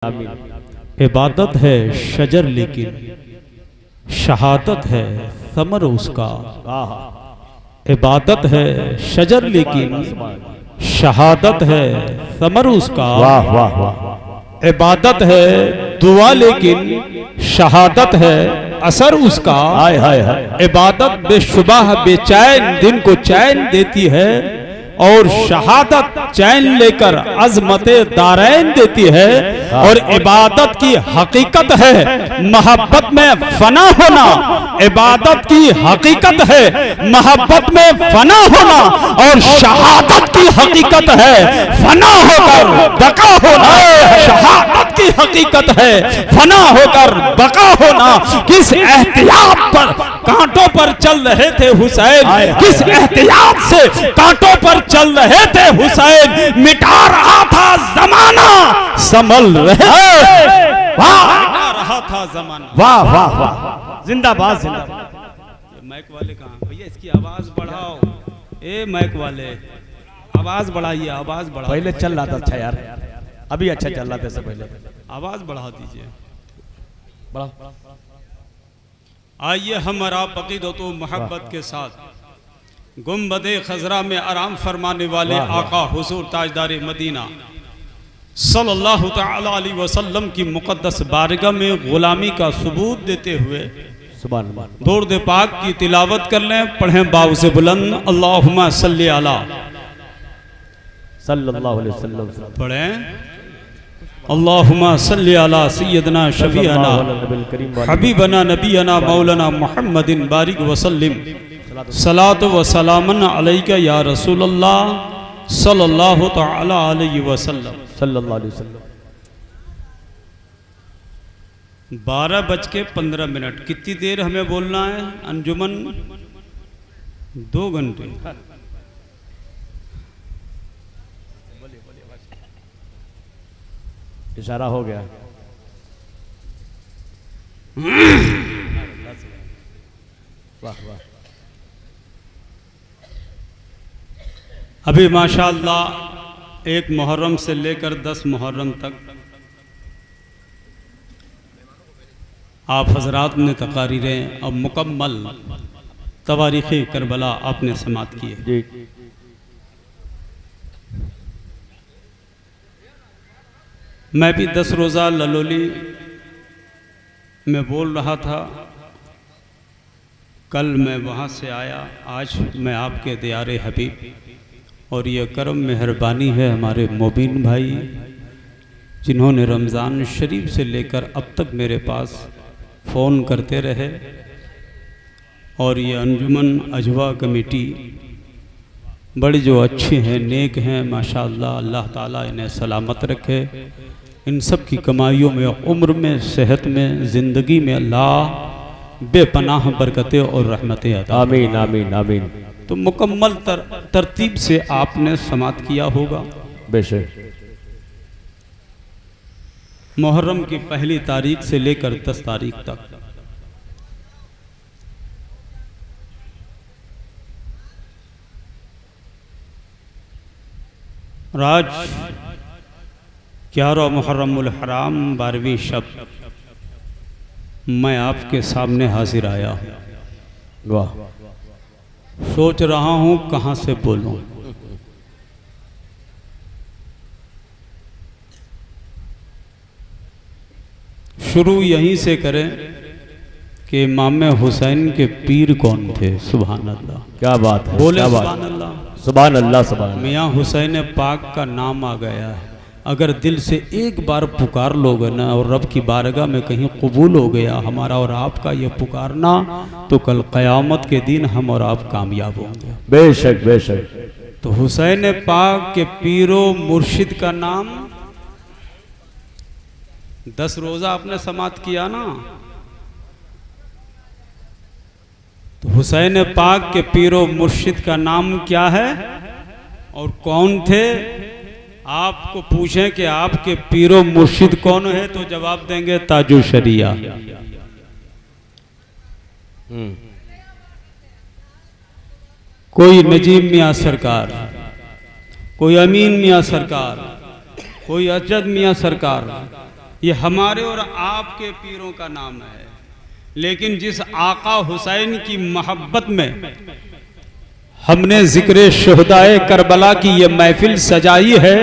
इबादत है शजर लेकिन शहादत है समर उसका। इबादत है शजर लेकिन शहादत है समर उसका। वाह वाह वाह। इबादत है दुआ लेकिन शहादत है असर उसका। हाय हाय हाय। इबादत बेशुबह बेचैन दिन को चैन देती है और शहादत चैन लेकर अजमते दारैन देती है। और इबादत की हकीकत है मोहब्बत में फना होना। इबादत की हकीकत है मोहब्बत में फना होना और शहादत की हकीकत है फना होकर बका होना। शहादत की हकीकत है फना होकर बका होना। किस एहतियात पर कांटों पर चल रहे थे हुसैन, किस एहतियात से कांटों पर चल रहे थे हुसैन। मिटा रहा था जमाना संभल रहे मिटा रहा था जमाना। वाह वाह वाह। जिंदाबाद जिंदाबाद। मैक वाले कहाँ भैया, इसकी आवाज बढ़ाओ। ए मैक वाले आवाज बढ़ाइए, आवाज बढ़ाओ। पहले चल रहा था अच्छा यार, अभी अच्छा चल रहा था इससे पहले। आवाज बढ़ा दीजिए। बढ़ा। आइए हम और आप अकीदत व मोहब्बत के साथ गुंबदे खजरा में आराम फरमाने वाले आका हुजूर ताजदार मदीना सल्लल्लाहु तआला अलैहि वसल्लम की मुकद्दस बारगाह में गुलामी का सबूत देते हुए सुभान अल्लाह दरूद पाक की तिलावत कर लें। पढ़ें बाव से बुलंद अल्लाहुम्मा सल्ली अला सल्लल्लाहु अलैहि वसल्लम। पढ़ें अल्लाहुम्मा सल्ली अला सय्यदना शफीअना हबीबना नबीना मौलाना मुहम्मदिन बारिक वसल्लिम सलात व सलामन अलैका या रसूलल्लाह सल्लल्लाहु तआला अलैहि वसल्लम। सल्लल्लाहु अलैहि वसल्लम। 12:15। कितनी देर हमें बोलना है अंजुमन? 2 घंटे। इशारा हो गया। वाह वाह। अभी माशाअल्लाह 1 मुहर्रम से लेकर 10 मुहर्रम तक आप हजरात ने तकारीरें और मुकम्मल तवारीख़ करबला आपने समात की है। जी मैं भी 10 रोज़ा ललोली में बोल रहा था। कल मैं वहाँ से आया, आज मैं आपके दियारे हबीब। और ये करम मेहरबानी है हमारे मोबिन भाई जिन्होंने रमज़ान शरीफ से लेकर अब तक मेरे पास फ़ोन करते रहे। और ये अंजुमन अजवा कमेटी बड़ी जो अच्छी हैं, नेक हैं माशाअल्लाह। अल्लाह ताला इन्हें सलामत रखे, इन सब की कमाइयों में, उम्र में, सेहत में, ज़िंदगी में अल्लाह बेपनाह बरकतें और रहमतें अता। आमीन आमीन आमीन। तो मुकम्मल तरतीब से आपने समात किया होगा। बेशक मुहर्रम की पहली तारीख से लेकर 10 तारीख तक राज 11 मुहर्रमुल हराम 12वीं शब मैं आपके सामने हाजिर आया हूँ। वाह। सोच रहा हूँ कहाँ से बोलूँ। शुरू यहीं से करें कि इमाम हुसैन के पीर कौन थे। सुभान अल्लाह। क्या बात है। बोले क्या सुभान अल्लाह। सुभान अल्लाह सुभान। मियाँ हुसैन पाक का नाम आ गया है। अगर दिल से एक बार पुकार लोगे ना और रब की बारगाह में कहीं कबूल हो गया हमारा और आपका ये पुकारना, तो कल क़यामत के दिन हम और आप कामयाब होंगे। बेशक बेशक। तो हुसैन पाक के पीरो मुर्शिद का नाम 10 रोज़ा आपने समात किया ना। तो हुसैन पाक के पीरो मुर्शिद का नाम क्या है और कौन थे? आपको पूछें कि आपके पीरो मुर्शिद कौन है तो जवाब देंगे ताजु शरिया। कोई नजीब मियाँ सरकार, कोई अमीन मियाँ सरकार, कोई अजद मियाँ सरकार, ये हमारे और आपके पीरों का नाम है, लेकिन जिस आका हुसैन की मोहब्बत में हमने जिक्र शुहदाए करबला की ये महफिल सजाई है,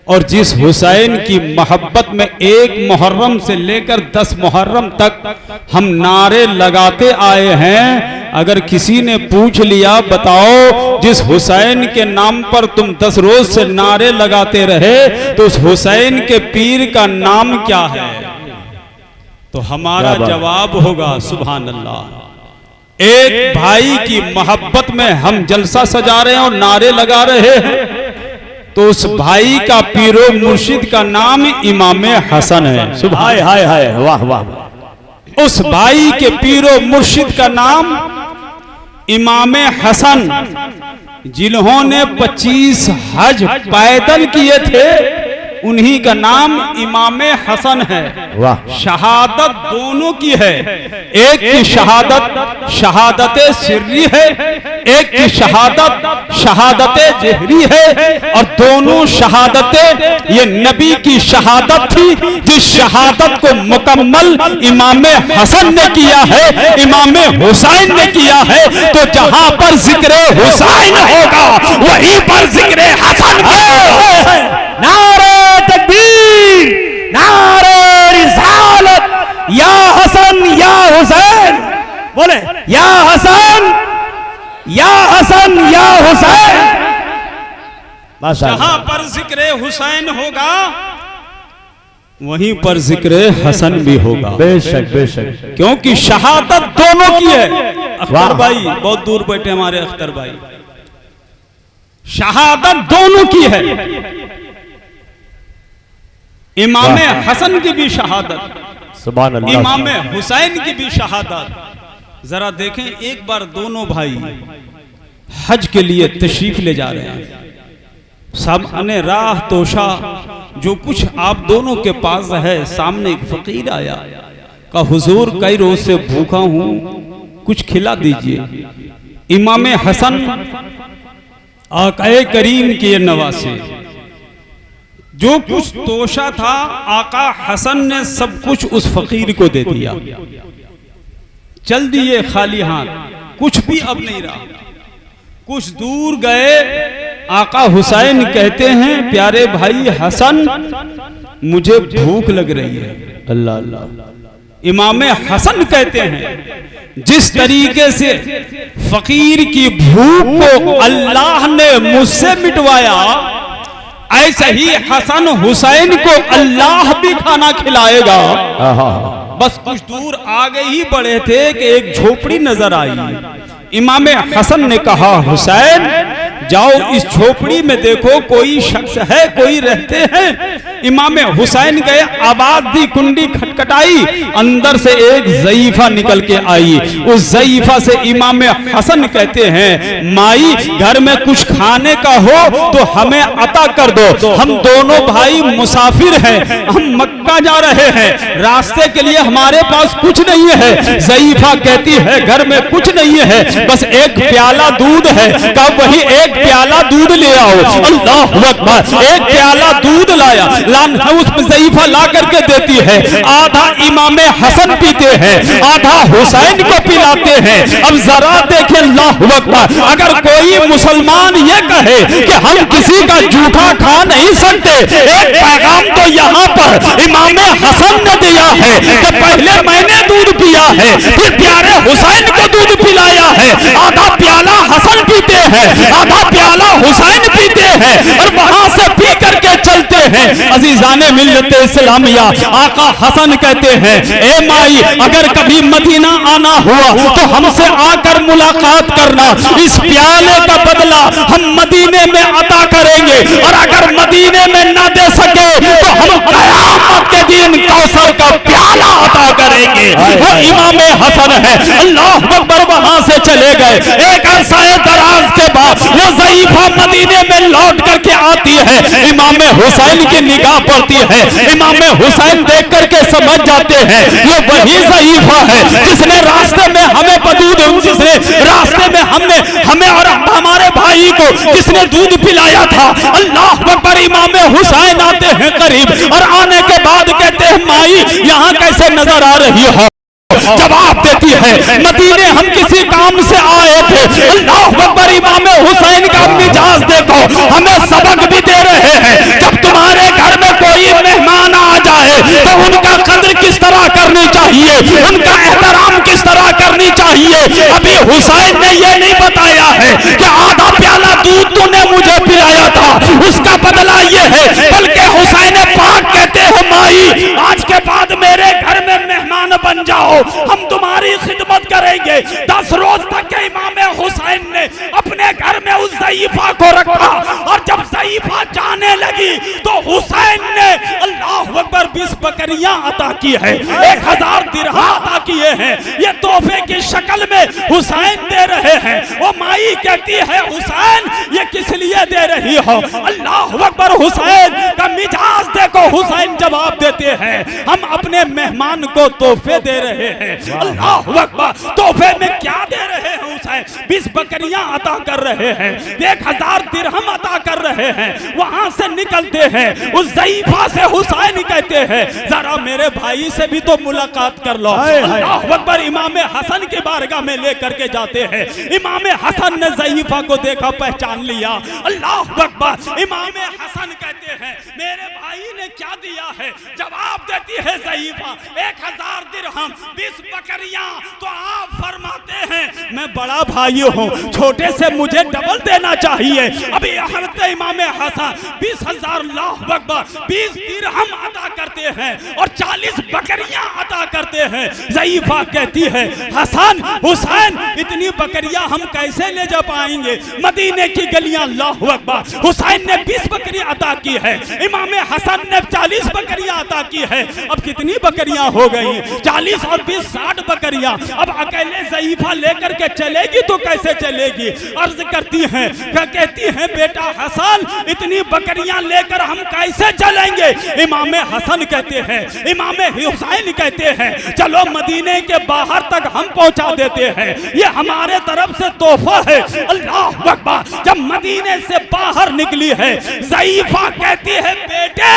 और जिस हुसैन की मोहब्बत में 1 मुहर्रम से लेकर 10 मुहर्रम तक हम नारे लगाते आए हैं, अगर किसी ने पूछ लिया बताओ जिस हुसैन के नाम पर तुम 10 रोज से नारे लगाते रहे, तो उस हुसैन के पीर का नाम क्या है, तो हमारा जवाब होगा सुभान अल्लाह। एक भाई की मोहब्बत में हम जलसा सजा रहे हैं और नारे लगा रहे हैं, तो उस भाई का पीरो मुर्शिद का नाम इमाम हसन है। हाय हाय हाय, वाह वाह। उस भाई के पीरो मुर्शिद का नाम इमाम हसन, जिन्होंने 25 हज पैदल किए थे, उन्हीं का नाम इमाम हसन है। वाह। शहादत दोनों की है, एक की शहादत शहादत सिर्री है, एक की शहादत शहादत जहरी है, और दोनों शहादतें ये नबी की शहादत थी, जिस शहादत को मुकम्मल इमाम हसन ने किया है, इमाम हुसैन ने किया है। तो जहां पर जिक्र हुसैन होगा वहीं पर जिक्र हसन है। नारे तकबीर, नारे रिसालत, या हसन या हुसैन, बोले या हसन या हसन या हुसैन। जहां पर जिक्र हुसैन होगा वहीं पर जिक्र हसन भी होगा। बेशक बेशक, क्योंकि शहादत दोनों की है। अख्तर भाई बहुत दूर बैठे हमारे अख्तर भाई, शहादत दोनों की है, इमाम हसन की भी शहादत, सुभान अल्लाह, इमाम हुसैन की भी शहादत। जरा देखें, एक बार दोनों भाई हज के लिए तशरीफ ले जा रहे हैं, सामने राह तोशा जो कुछ आप दोनों के पास है, सामने एक फकीर आया, कहा हुजूर कई रोज से भूखा हूं, कुछ खिला दीजिए। इमाम हसन आकाए करीम के नवासे, जो कुछ तोशा था आका हसन ने सब कुछ उस फकीर को दे दिया। चल दिए खाली हाथ, कुछ भी अब नहीं रहा। कुछ दूर गए, आका हुसैन कहते हैं प्यारे भाई हसन मुझे भूख लग रही है। अल्लाह अल्लाह। इमाम हसन कहते हैं जिस तरीके से फकीर की भूख को अल्लाह ने मुझसे मिटवाया, ऐसे ही हसन हुसैन को अल्लाह भी खाना खिलाएगा। बस कुछ दूर आगे ही बढ़े थे कि एक झोपड़ी नजर आई। इमाम हसन ने कहा हुसैन जाओ इस झोपड़ी में देखो कोई शख्स है, कोई रहते हैं। इमाम हुसैन गए, आवाज दी, कुंडी खटखटाई, अंदर से एक ज़ईफा निकल के आई। उस ज़ईफा से इमाम हसन कहते हैं माई घर में कुछ खाने का हो तो हमें अता कर दो, हम दोनों भाई मुसाफिर हैं, हम मक्का जा रहे हैं, रास्ते के लिए हमारे पास कुछ नहीं है। ज़ईफा कहती है घर में कुछ नहीं है, बस एक प्याला दूध है। कब वही एक प्याला दूध ले आओ। अल्लाह अकबर। एक प्याला दूध लाया, उसमें ज़ईफा ला करके देती है। आधा इमाम हसन पीते हैं, आधा हुसैन को पिलाते हैं। अब जरा देखें अल्लाह अकबर, अगर कोई मुसलमान ये कहे कि हम किसी का जूठा खा नहीं सकते, एक पैगाम तो यहाँ पर इमाम हसन ने दिया है कि पहले मैंने दूध पिया है, फिर प्यारे हुसैन को दूध पिलाया है। आधा प्याला हसन पीते हैं, आधा प्याला हुसैन पीते हैं, और वहां से पी करके चलते हैं। अजीजाने मिल्लते इस्लामिया, आका हसन कहते हैं ए माई अगर कभी मदीना आना हुआ तो हमसे आकर मुलाकात करना, इस प्याले का बदला हम मदीने में अता करेंगे, और अगर मदीने में ना दे सके तो हम क़यामत के दिन कौसर का प्याला अता करेंगे। करेंगे, वो इमाम हसन है। अल्लाह अकबर। वहां से चले गए। एक अरसा दराज के बाद वो ज़ईफा मदीने में लौट करके आती है। इमाम हुसैन की निगाह पड़ती है। इमाम हुसैन देख करके समझ जाते हैं ये वही ज़ईफा है जिसने रास्ते में हमें दूध, जिसने रास्ते में हमें और हमारे भाई को जिसने दूध पिलाया था। अल्लाह अकबर। इमाम हुसैन आते हैं करीब और आने के बाद कहते हैं माई यहाँ कैसे नजर आ रही हो? जवाब देती है मदीने हम किसी काम से आए थे। अल्लाह अकबर। इमाम हुसैन का मिजाज देखो, हमें सबक भी दे रहे हैं। जब तुम्हारे घर में कोई मेहमान आ जाए तो उनका कद्र किस तरह करनी चाहिए, उनका एहतराम किस तरह करनी चाहिए। अभी हुसैन ने ये नहीं बताया है कि आधा प्याला दूध तूने मुझे पिलाया था उसका बदला ये है, बल्कि हुसैन पाक कहते हैं माई आज के बाद मेरे घर में मेहमान बन जाओ, हम तुम्हारी खिदमत करेंगे। 10 रोज तक के इमाम हुसैन ने अपने घर में उस ज़ईफा को रखा और जब ज़ईफा जाने लगी तो हुसैन ने अल्लाह अकबर 20 बकरियां अता की है, 1000 दिरहम अता किए हैं। ये तोहफे की शक्ल में हुसैन दे रहे हैं। वो माई कहती है हुसैन ये किस लिए दे रही हो? अल्लाह अकबर। हुसैन का मिजाज देखो। हुसैन जवाब देते हैं हम अपने मेहमान को तोहफे दे रहे हैं। अल्लाह अकबर। तोहफे में क्या दे रहे हैं हुसैन? 20 बकरियां अता कर रहे हैं, 1000 दिरहम अता कर रहे हैं। वहां से निकलते हैं उस ज़ईफा से हुसैन कहते हैं जरा मेरे भाई से भी तो मुलाकात कर लो। अल्लाह अकबर। इमाम हसन की बारगाह में लेकर के जाते हैं। इमाम हसन ने ज़ईफा को देखा, पहचान लिया। अल्लाह अकबर। इमाम हसन कहते हैं मेरे भाई ने क्या दिया है? जवाब देती है ज़ईफा 1000 दिरहम 20 बकरियां। तो आप फरमाते हैं मैं बड़ा भाई हूँ, छोटे से मुझे डबल देना चाहिए। अभी हज़रत इमाम हसन 20,000 अल्लाह अकबर 20 दिरहम अदा करते हैं और 40 बकरियां अदा करते हैं। ज़ईफा कहती है हसन हुसैन इतनी बकरियां हम कैसे ले जा पाएंगे? मदीने की गलियां। अल्लाह अकबर। हुसैन ने 20 बकरियां अदा की है, इमाम हसन ने 40 बकरियां अदा की है। अब कितनी बकरियां हो गई? 40 और 20 60 बकरियां। अब अकेले ज़ईफा लेकर के चलेगी तो कैसे चलेगी? अर्ज करती हैं, कहती हैं बेटा हसन इतनी बकरियां लेकर हम कैसे चलेंगे? इमाम हसन कहते हैं, इमाम हुसैन कहते हैं चलो मदीने के बाहर तक हम पहुंचा देते हैं, ये हमारे तरफ से तोहफा है। अल्लाह अकबर। जब मदीने से बाहर निकली है ज़ईफा कहती है बेटे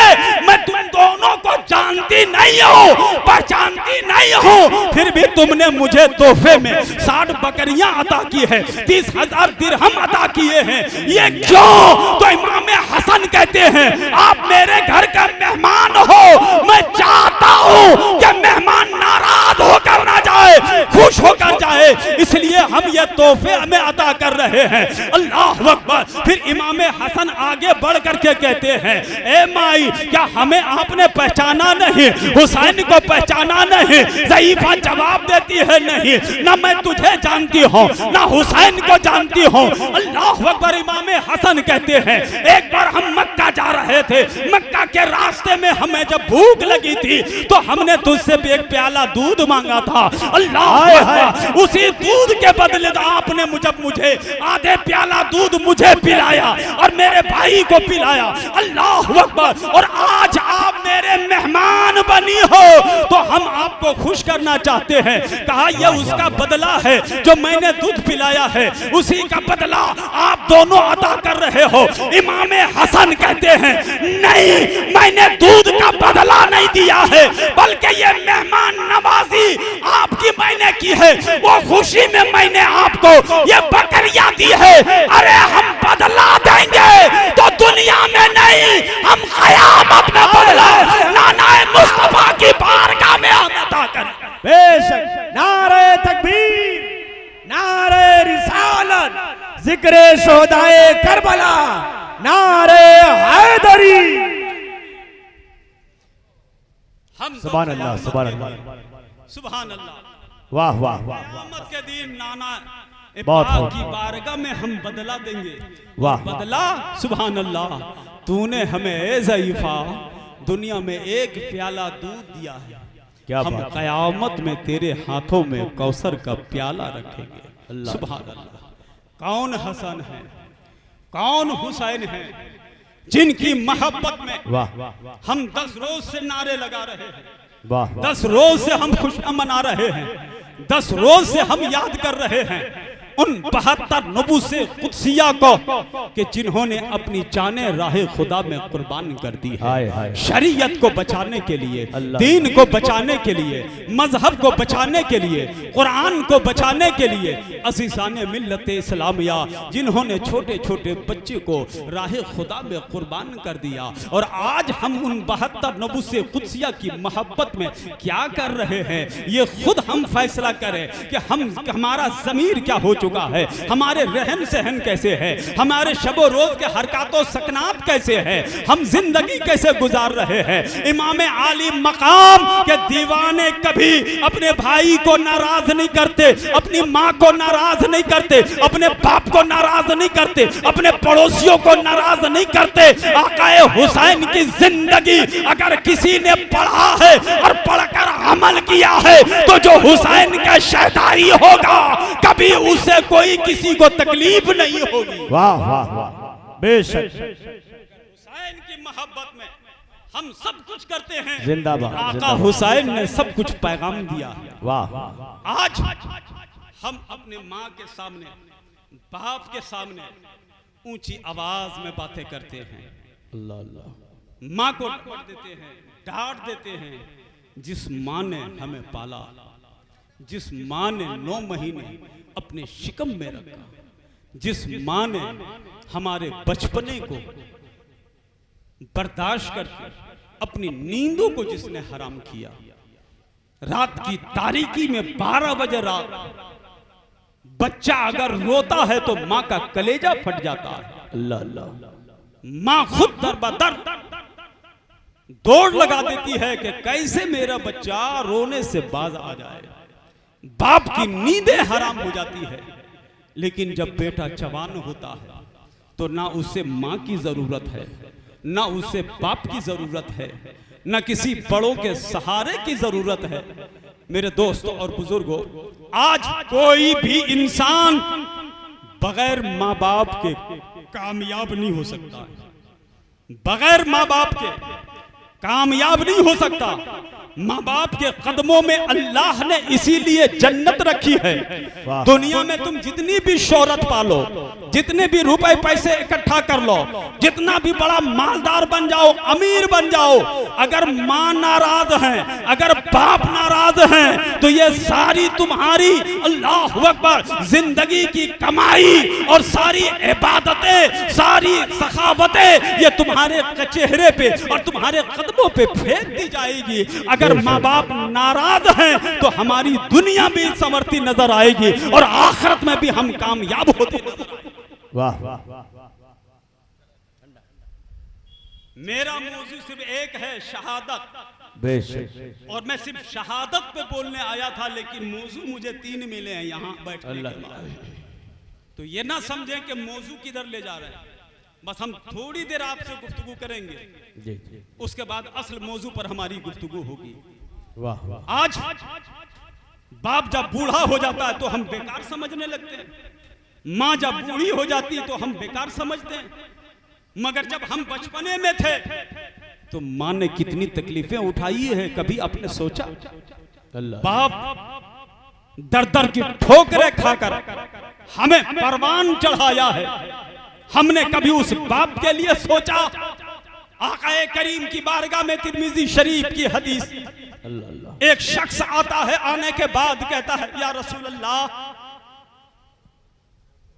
मैं तुम दोनों को जानती नहीं हूँ, पहचानती नहीं हूँ, फिर भी तुमने मुझे तोहफे में 60 बकरियां अता की है, 30,000 दिरहम अता किए हैं, ये क्यों? तो इमाम हसन कहते हैं आप मेरे घर का मेहमान हो, मैं चाहता हूँ कि मेहमान नाराज होकर ना जाए, खुश होकर जाए, इसलिए हम ये तोहफे हमें अता कर रहे हैं। अल्लाह अकबर। फिर इमाम हसन आगे बढ़ करके कहते हैं ए माई क्या हमें आपने पहचाना नहीं? हुसैन को पहचाना नहीं? ज़ईफा जवाब देती है नहीं, ना मैं तुझे जानती हूँ ना हुसैन को जानती हूँ। अल्लाह अकबर। इमाम हसन कहते हैं एक बार हम मक्का जा रहे थे, मक्का के रास्ते में हमें जब भूख लगी थी तो हमने तुझसे एक प्याला दूध मांगा था। अल्लाह अकबर। उसी दूध के बदले आपने मुझे आधे प्याला दूध मुझे पिलाया और मेरे भाई को पिलाया। अल्लाह अकबर। और आज आप मेरे मेहमान बनी हो तो हम आपको खुश करना चाहते हैं। कहा यह उसका बदला है जो मैंने दूध पिलाया है, उसी का बदला आप दोनों अदा कर रहे हो। इमाम हसन कहते हैं नहीं मैंने दूध का बदला नहीं दिया है, बल्कि ये मेहमान नवाजी आपकी मैंने की है, वो खुशी में मैंने आपको ये बकरियां दी है। अरे हम बदला देंगे तो दुनिया में नहीं, हम क़यामत में बदला नाना मुस्तफा की बारगाह में हम अदा करें। बेशक। नारे तकबीर, नारे रिसालत, जिक्रे शोहदाए करबला, नारे हैदरी। हम सुभान अल्लाह, सुभान अल्लाह, सुभान अल्लाह। वाह वाह वाह। क़यामत के दिन नाना बहुत पाक की बारगाह में हम बदला देंगे। वाह। बदला सुभान अल्लाह तूने हमें ज़ईफा दुनिया में एक प्याला दूध दिया है, क्या हम बात। कयामत में तेरे हाथों में कौसर का प्याला रखेंगे। सुभान अल्लाह। कौन हसन है, कौन हुसैन है, जिनकी मोहब्बत में वाह हम 10 रोज से नारे लगा रहे हैं, वाह 10 रोज से हम खुशियां मना रहे हैं, 10 रोज से हम याद कर रहे हैं उन 72 नबू से कुदसिया को कि जिन्होंने अपनी जाने राहे खुदा में कुर्बान कर दी हाय, है, हाय। शरीयत को बचाने के लिए, अल्लाह। दीन को बचाने के लिए, मजहब को बचाने के लिए, कुरान को बचाने के लिए, असीसाने मिल्लत इस्लामिया जिन्होंने छोटे छोटे बच्चे को राहे खुदा में कुर्बान कर दिया। और आज हम उन 72 नबू से कुदसिया की मोहब्बत में क्या कर रहे हैं, ये खुद हम फैसला करें कि हमारा ज़मीर क्या हो चुका है, हमारे रहन सहन कैसे है, हमारे शबो रोज के हरकतों सकनात कैसे है, हम जिंदगी कैसे गुजार रहे हैं। इमाम आली मकाम के दीवाने कभी अपने भाई को नाराज नहीं करते, अपनी माँ को नाराज नहीं करते, अपने बाप को नाराज नहीं करते, अपने पड़ोसियों को नाराज नहीं करते। आकाए हुसैन की जिंदगी अगर किसी ने पढ़ा है और पढ़कर अमल किया है तो जो हुसैन का शहदाई होगा कभी उसे कोई किसी को तकलीफ नहीं होगी। वाह वाह वाह बेशक हुसैन की मोहब्बत में हम सब कुछ करते हैं। जिंदाबाद, आका जिंदाबाद। हुसैन ने सब कुछ पैगाम दिया। वाह आज हम अपने माँ के सामने, बाप के सामने ऊंची आवाज में बातें करते हैं, अल्लाह अल्लाह। माँ को डांट देते हैं, डांट देते हैं। जिस माँ ने हमें पाला, जिस माँ ने 9 महीने अपने शिकम में रखा, जिस माँ ने हमारे बचपने को बर्दाश्त करके अपनी नींदों को जिसने हराम किया, रात की तारीकी में 12 बजे रात बच्चा अगर रोता है तो माँ का कलेजा फट जाता है। अल्लाह अल्लाह। माँ खुद दर दौड़ लगा देती है कि कैसे मेरा बच्चा रोने से बाज आ जाए। बाप की नींदें हराम हो जाती है। लेकिन जब बेटा जवान होता है तो ना उसे माँ की जरूरत है, ना उसे बाप की जरूरत है, ना किसी बड़ों के सहारे की जरूरत है। मेरे दोस्तों और बुजुर्गों, आज कोई भी इंसान बगैर माँ बाप के कामयाब नहीं हो सकता, बगैर माँ बाप के कामयाब नहीं हो सकता। माँ बाप के कदमों में अल्लाह ने इसीलिए जन्नत रखी है। दुनिया में तुम जितनी भी शोहरत पालो, जितने भी रुपए पैसे इकट्ठा कर लो, जितना भी बड़ा मालदार बन जाओ, अमीर बन जाओ, अगर माँ नाराज है, अगर बाप नाराज है तो ये सारी तुम्हारी अल्लाह अकबर जिंदगी की कमाई और सारी इबादतें, सारी सखावतें ये तुम्हारे चेहरे पे और तुम्हारे कदमों पे फेंक दी जाएगी। अगर माँ बाप नाराज हैं तो हमारी दुनिया भी संवरती नजर आएगी और आखिरत में भी हम कामयाब होते नजर आएंगे। वाह मेरा मौजू सिर्फ एक है, शहादत। बेशक। और मैं सिर्फ शहादत पे बोलने आया था, लेकिन मौजू मुझे 3 मिले हैं यहाँ बैठने अल्लाह के बाद। तो ये ना समझें कि मौजू किधर ले जा रहे हैं। बस हम थोड़ी देर आपसे गुफ्तगू करेंगे, जी जी। उसके बाद असल मौजू पर हमारी गुफ्तगू होगी। वाह वाह। आज बाप जब बूढ़ा हो जाता है तो हम बेकार समझने लगते हैं, माँ जब बूढ़ी हो जाती है तो हम बेकार समझते हैं। मगर जब हम बचपने में थे तो माँ ने कितनी तकलीफें उठाई है, कभी आपने सोचा? अल्लाह। बाप दर दर की ठोकरें खाकर हमें परवान चढ़ाया है। हमने कभी उस बाप के लिए सोचा? आकाए करीम की बारगाह में तिर्मिज़ी शरीफ की हदीस, अल्लाह अल्लाह। एक शख्स आता है, आने के बाद कहता है, या रसूल अल्लाह,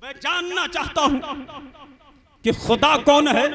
मैं जानना चाहता हूं कि खुदा कौन है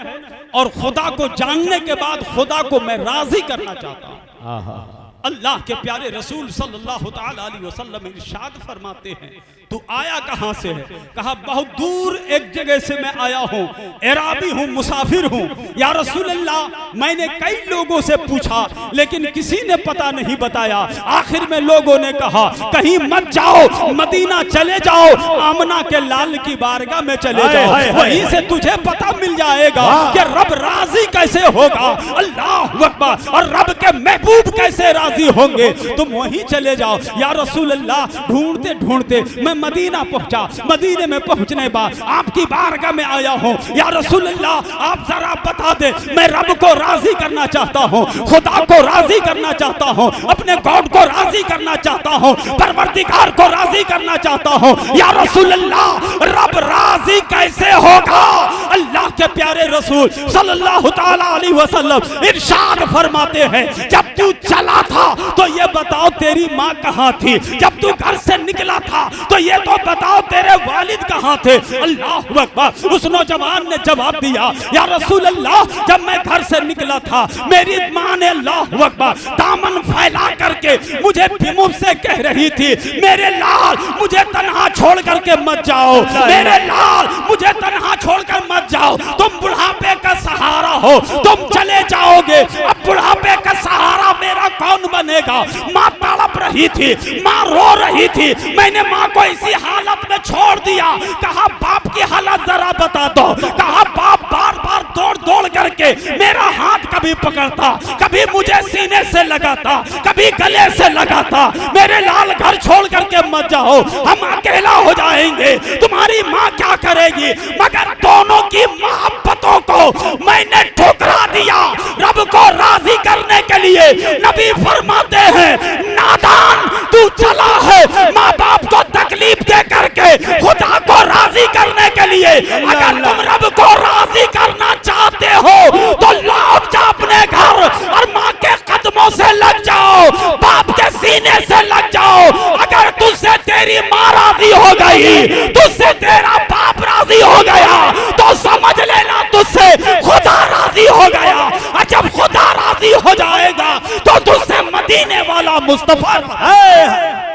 और खुदा को जानने के बाद खुदा को मैं राजी करना चाहता हूं। आहा। अल्लाह के प्यारे रसूल सल्लल्लाहु ताला अलैहि वसल्लम इरशाद फरमाते हैं, तू आया कहां से है? कहा बहुत दूर एक जगह से मैं आया हूं, एराबी हूं, मुसाफिर हूं। या रसूल अल्लाह, मैंने कई लोगों से पूछा लेकिन किसी ने पता नहीं बताया। आखिर में लोगों ने कहा कहीं मत जाओ, मदीना चले जाओ, आमना के लाल की बारगाह में चले जाओ, वहीं से तुझे पता मिल जाएगा कि रब राजी कैसे होगा। अल्लाह अकबर। और रब के महबूब महबूब कैसे राजी होंगे, तुम वहीं चले जाओ। या रसूल अल्लाह, ढूंढते ढूंढते मैं मदीना पहुंचा। मदीने में पहुंचने बाद आपकी बारगाह में आया हूं। या रसूल अल्लाह, आप जरा बता दे, मैं रब को राजी करना चाहता हूं, खुदा को राजी करना चाहता हूं, अपने गॉड को राजी करना चाहता हूं, परवरदिगार को राजी करना चाहता हूं। या रसूल अल्लाह, रब राजी कैसे होगा? अल्लाह के प्यारे रसूल सल्लल्लाहु ताला अलैहि वसल्लम इरशाद फरमाते हैं, जब तू चला था तो ये बताओ तेरी माँ कहाँ थी? जब तू घर से निकला था तो ये तो बताओ तेरे वालिद कहाँ थे? अल्लाह अकबर। उस नौजवान ने जवाब दिया, या रसूल अल्लाह, जब मैं घर से निकला था मेरी माँ ने अल्लाह अकबर दामन फैला करके मुझे मुझसे कह रही थी, मेरे लाल मुझे तन्हा छोड़ करके मत जाओ, मेरे लाल मुझे तन्हा छोड़कर मत जाओ, तुम बुढ़ापे का सहारा हो, तुम चले जाओगे, अब बुढ़ापे का सहारा मेरा कौन बनेगा? माँ तड़प रही थी, माँ रो रही थी, मैंने माँ को इसी हालत में छोड़ दिया। कहा बाप की हालत जरा बता दो। कहा बाप बार बार दौड़ दौड़ करके मेरा हाथ कभी पकड़ता, कभी मुझे सीने से लगाता, कभी गले से लगाता, मेरे लाल घर छोड़ करके मत जाओ, हम अकेला हो जाएंगे, तुम्हारी माँ क्या करेगी? मगर दोनों की मोहब्बतों को मैंने ठुकरा दिया रब को राजी करने के लिए। नबी फरमाते हैं, नादान तू चला है माँ बाप को तकलीफ दे करके खुदा को राजी करने के लिए। अगर तुम रब को राजी करना चाहते हो तो लौट जा अपने घर और माँ के कदमों से लग जाओ, बाप के सीने से लग जाओ। अगर तुझसे तेरी माँ राजी हो गई, तुझसे तेरा बाप राजी हो गया, तो समझ लेना तुझसे खुदा राजी हो गया। और जब खुदा राजी हो जाएगा तो तुझसे मदीने वाला मुस्तफा।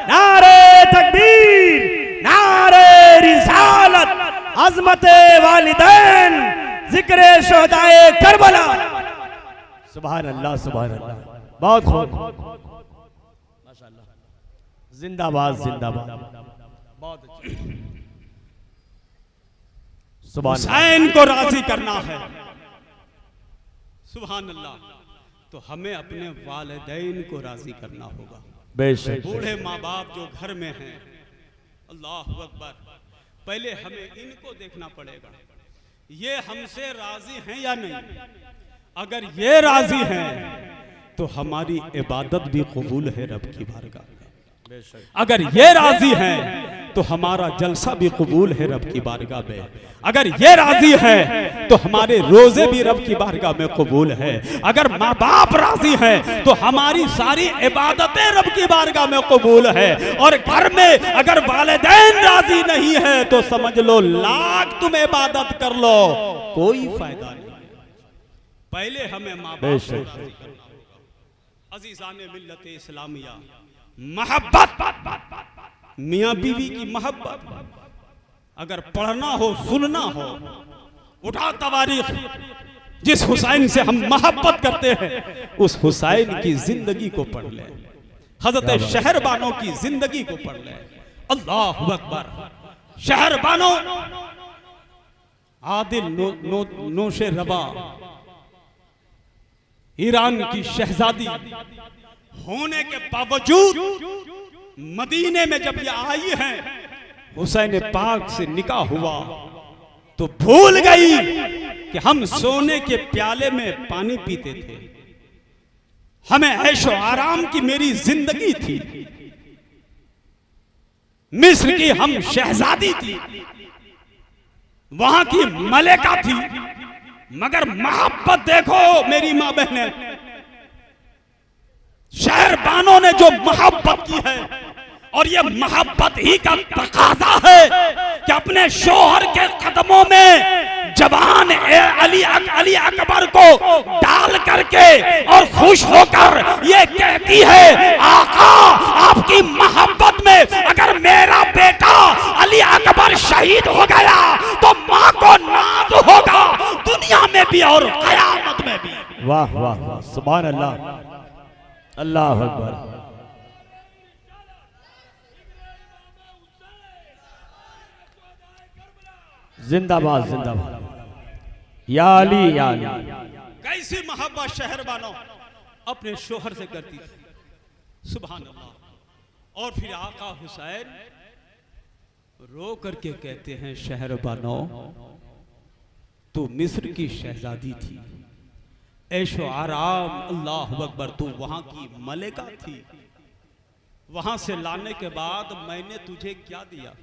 नारे तकबीर, नारे रिसालत, अज़मते वालिदैन, जिक्रे शोहदाए करबला। सुभान अल्लाह, सुभान अल्लाह, बहुत खूब, माशाअल्लाह, जिंदाबाद जिंदाबाद, बहुत अच्छी। हुसैन को राजी करना है, सुभान अल्लाह, तो हमें अपने वालिदैन को राजी करना होगा। बेशक बूढ़े माँ बाप जो घर में हैं, अल्लाह अकबर, पहले हमें इनको देखना पड़ेगा, ये हमसे राजी हैं या नहीं। अगर ये राजी हैं तो हमारी इबादत भी कबूल है रब की बारगाह में। अगर ये राजी हैं तो हमारा जलसा भी कबूल है रब की बारगाह में। अगर ये राजी हैं तो हमारे रोजे भी रब की बारगाह में कबूल है। अगर माँ बाप राजी हैं तो हमारी सारी इबादतें रब की बारगाह में कबूल है। और घर में अगर वालिदैन राजी नहीं है तो समझ लो लाख तुम इबादत कर लो, कोई फायदा नहीं। पहले हमें माँ बाप से राजी करना होगा। अजीज़ाने मिल्लत इस्लामिया, मोहब्बत, मियाँ बीवी की मोहब्बत अगर पढ़ना हो, सुनना हो, उठा तवारीख, जिस हुसैन से हम मोहब्बत करते हैं उस हुसैन की जिंदगी को पढ़ ले, हजरत शहरबानो की जिंदगी को पढ़ ले। अल्लाह अकबर। शहरबानो आदिल नोशे रबा, ईरान की शहजादी होने के बावजूद मदीने में जब ये आई हैं, हुसैन पाक से निकाह हुआ तो भूल गई कि हम सोने के प्याले में पानी पीते थे, हमें ऐशो आराम की मेरी जिंदगी थी, मिस्र की हम शहजादी थी, वहां की मलेका थी, मगर मोहब्बत देखो मेरी मां बहने, शहरबानों ने जो मोहब्बत की है, और ये मोहब्बत ही का तकाजा है कि अपने शोहर के कदमों में जवान अली अकबर को डाल करके और खुश होकर ये कहती है, आका आपकी मोहब्बत में अगर मेरा बेटा अली अकबर शहीद हो गया तो माँ को नाज होगा, दुनिया में भी और क़यामत में भी। वाह वाह वाह, सुभान अल्लाह, अल्लाह अकबर। जिंदाबाद जिंदाबाद, या अली या अली। कैसी मोहब्बत शहरबानो, अपने शोहर से करती थी। सुभान अल्लाह। और फिर आका हुसैन रो करके कहते हैं, शहरबानो तू मिस्र की शहजादी थी, ऐशो आराम, अल्लाह अकबर, तू वहां की मलिका थी। वहां से लाने के बाद मैंने तुझे क्या दिया?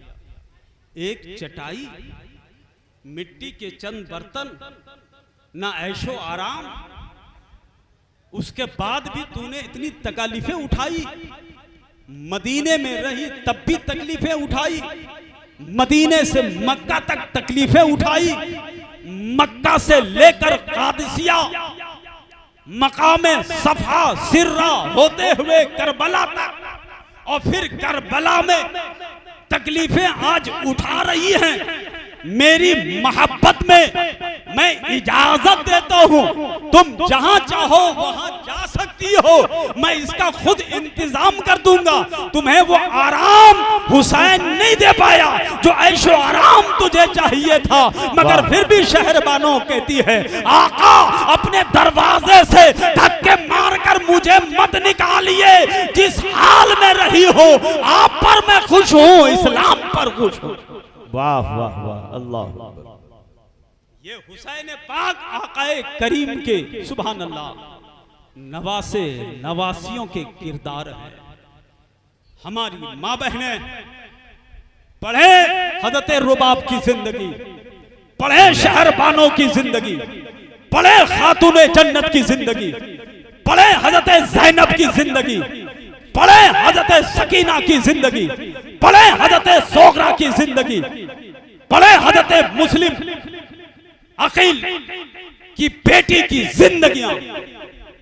एक चटाई, मिट्टी के चंद बर्तन, ना ऐशो आराम। उसके बाद भी तूने इतनी तकलीफें उठाई, मदीने में रही तब भी तकलीफें उठाई, मदीने से मक्का तक तकलीफें उठाई, मक्का से लेकर कादिसिया, मकामे सफा सिर्रा होते हुए करबला तक, और फिर करबला में तकलीफें आज उठा रही हैं। मेरी मोहब्बत में मैं इजाजत देता हूं, तुम जहां चाहो वहां जा सकती हो, मैं इसका खुद इंतजाम कर दूंगा। तुम्हें वो आराम हुसैन नहीं दे पाया जो ऐशो आराम तुझे चाहिए था, मगर फिर भी शहरबानो कहती है, आका अपने दरवाजे से धक्के मारकर मुझे मत निकालिए, जिस हाल में रही हो आप पर मैं खुश हूं, इस्लाम पर खुश हूं। वाह वाह वाह, अल्लाह। ये हुसैन पाक आकाए करीम के सुभान अल्लाह नवासे नवासियों के किरदार हैं। हमारी माँ बहनें पढ़े हजरत रुबाब की जिंदगी, पढ़े शहरबानों की जिंदगी, पढ़े खातून जन्नत की जिंदगी, पढ़े हजरत ज़ैनब की जिंदगी, पढ़े हजरत सकीना की जिंदगी, पढ़े हजरत सोगरा की जिंदगी, पढ़े हजरत मुस्लिम अकील की बेटी की जिंदगियां।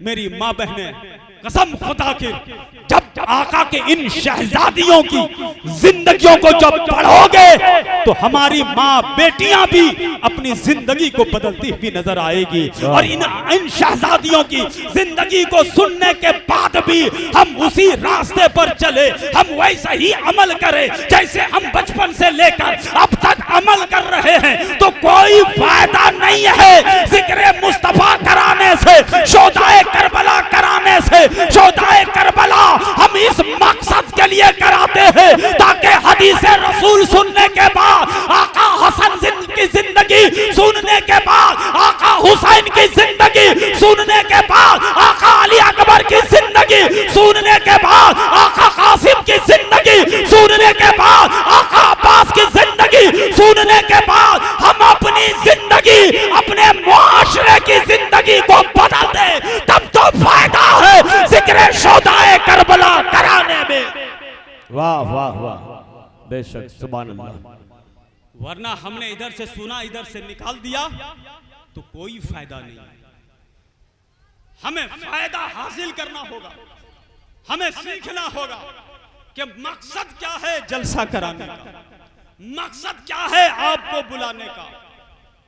मेरी माँ बहनें, कसम खुदा की, जब आका के इन शहजादियों की जिंदगियों को जब पढ़ोगे तो हमारी माँ बेटियां भी अपनी जिंदगी को बदलती हुई नजर आएगी। और इन शहजादियों की जिंदगी को सुनने के बाद भी हम उसी रास्ते पर चले, हम वैसा ही अमल करें जैसे हम बचपन से लेकर अब तक अमल कर रहे हैं, तो कोई फायदा नहीं है जिक्र मुस्तफा कराने से, शोदाए करबला कराने से। शोदाए करबला हम इस मकसद के लिए कराते हैं ताकि हदीस रसूल सुनने के बाद, आका हसन की जिंदगी सुनने के बाद, आका हुसैन की जिंदगी सुनने के बाद, आका अली अकबर की जिंदगी सुनने के बाद, आका कासिम की जिंदगी सुनने के बाद, आका अब्बास की जिंदगी सुनने के बाद हम अपनी जिंदगी, अपने मुआशरे की जिंदगी को बदल दे, तब तो फायदा है जिक्र शोदाए करबला कराने में। वाह वाह वाह, बेशक, सुभान अल्लाह। वरना हमने इधर से सुना इधर से निकाल दिया तो कोई फायदा नहीं। हमें फायदा हासिल करना होगा, हमें सीखना होगा कि मकसद क्या है जलसा कराने का, मकसद क्या है आपको बुलाने का।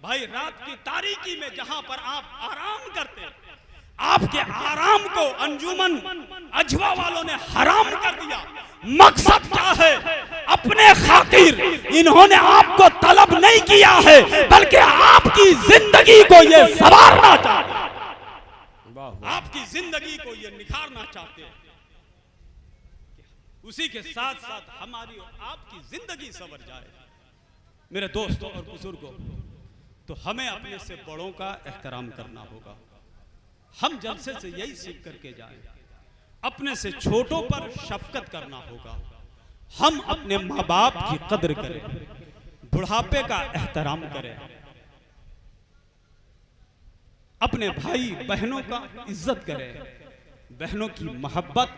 भाई रात की तारीकी में जहां पर आप आराम करते, आपके आराम को अंजुमन अजवा वालों ने हराम कर दिया। मकसद क्या है? अपने खातिर इन्होंने आपको तलब नहीं किया है, बल्कि आपकी जिंदगी को ये संवारना चाहते हैं, आपकी जिंदगी को ये निखारना चाहते हैं। उसी के साथ साथ हमारी और आपकी जिंदगी संवर जाए। मेरे दोस्तों और बुजुर्गों, तो हमें अपने से बड़ों का एहतराम करना होगा। हम जलसे से यही सीख करके जाएं, अपने से छोटों पर शफकत करना होगा। हम अपने माँ बाप की कद्र करें, बुढ़ापे का एहतराम करें, अपने भाई बहनों का इज्जत करें। बहनों की मोहब्बत,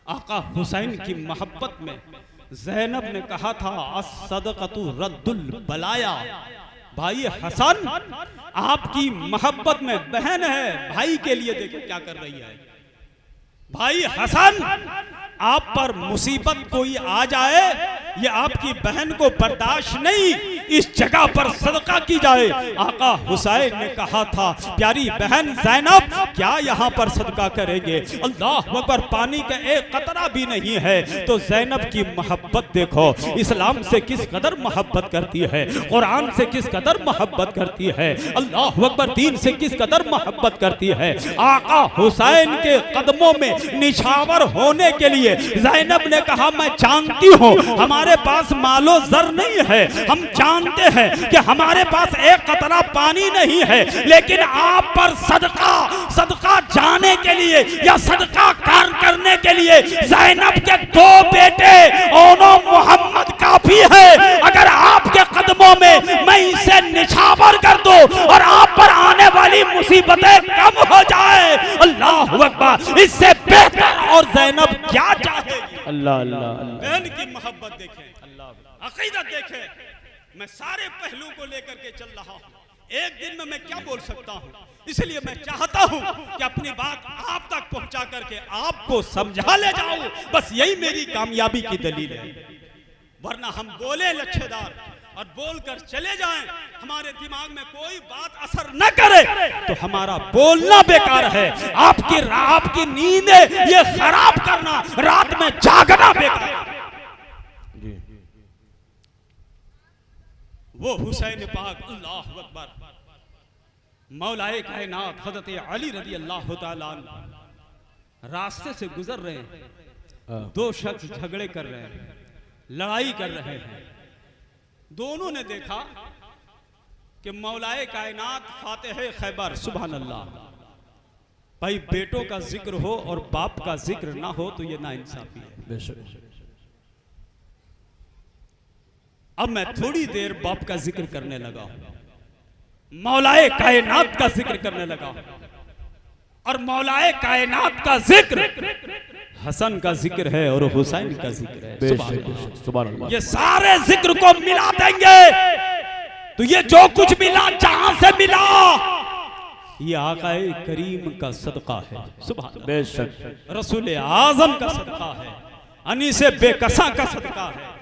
आका हुसैन की मोहब्बत में ज़ैनब ने कहा था, अस्सदक़तु रद्दुल बलाया। भाई हसन, आपकी मोहब्बत में बहन है, भाई के लिए देखो क्या कर रही है। भाई हसन, आप पर मुसीबत कोई आ जाए, ये आपकी बहन को बर्दाश्त नहीं, इस जगह पर सदका की जाए। आका हुसैन ने कहा था प्यारी बहन ज़ैनब क्या यहाँ पर सदका करेंगे? अल्लाह अकबर, पानी का एक कतरा भी नहीं है। तो ज़ैनब की मोहब्बत देखो, इस्लाम से किस कदर मोहब्बत करती है, कुरान से किस कदर मोहब्बत करती है, अल्लाह अकबर, दीन से किस कदर मोहब्बत करती है। आका हुसैन के कदमों में निछावर होने के लिए ज़ैनब ने कहा मैं जानती हूँ हमारे पास मालो जर नहीं है, हम जानते हैं कि हमारे पास एक कतरा पानी नहीं है, लेकिन आप पर सदका जाने के लिए या सदका कार करने के लिए ज़ैनब के 2 बेटे ओनो मोहम्मद काफी है। अगर आपके कदमों में मैं इसे निछावर कर दूं और आप पर आने वाली मुसीबतें कम हो जाए, अल्लाह अकबर, इससे बेहतर और ज़ैनब क्या चाहेगी? अल्लाह अल्लाह। बहन की मोहब्बत देखें, अल्लाह अकीदत देखें। मैं सारे पहलू को लेकर के चल रहा हूँ। एक दिन में मैं क्या बोल सकता हूँ, इसलिए मैं चाहता हूँ कि अपनी बात आप तक पहुंचा करके आपको समझा ले जाऊं। बस यही मेरी कामयाबी की दलील है। वरना हम बोले लच्छेदार और बोलकर चले जाएं, हमारे दिमाग में कोई बात असर न करे तो हमारा बोलना बेकार है। आपकी नींदें ये खराब करना, रात में जागना बेकार है। वो हुसैन पाक, अल्लाह अकबर, मौलाए कायनात हज़रत अली रज़ी अल्लाह तआला अन्हु रास्ते से गुजर रहे हैं। 2 शख्स झगड़े कर रहे हैं, लड़ाई कर रहे हैं। दोनों ने देखा कि मौलाए कायनात फातिह खैबर, सुभान अल्लाह, भाई बेटों का जिक्र हो और बाप का जिक्र ना हो तो ये नाइंसाफी है। अब मैं थोड़ी देर बाप का जिक्र करने लगा, मौलाए कायनात का जिक्र करने लगा, और मौलाए कायनात का जिक्र हसन का जिक्र है और हुसैन का जिक्र है। सुभान अल्लाह। ये सारे जिक्र को मिला देंगे तो ये जो कुछ मिला, जहां से मिला, ये आकाए करीम का सदका है। सुभान अल्लाह। रसूल आजम का सदका है, अनीसे बेकसा का सदका है,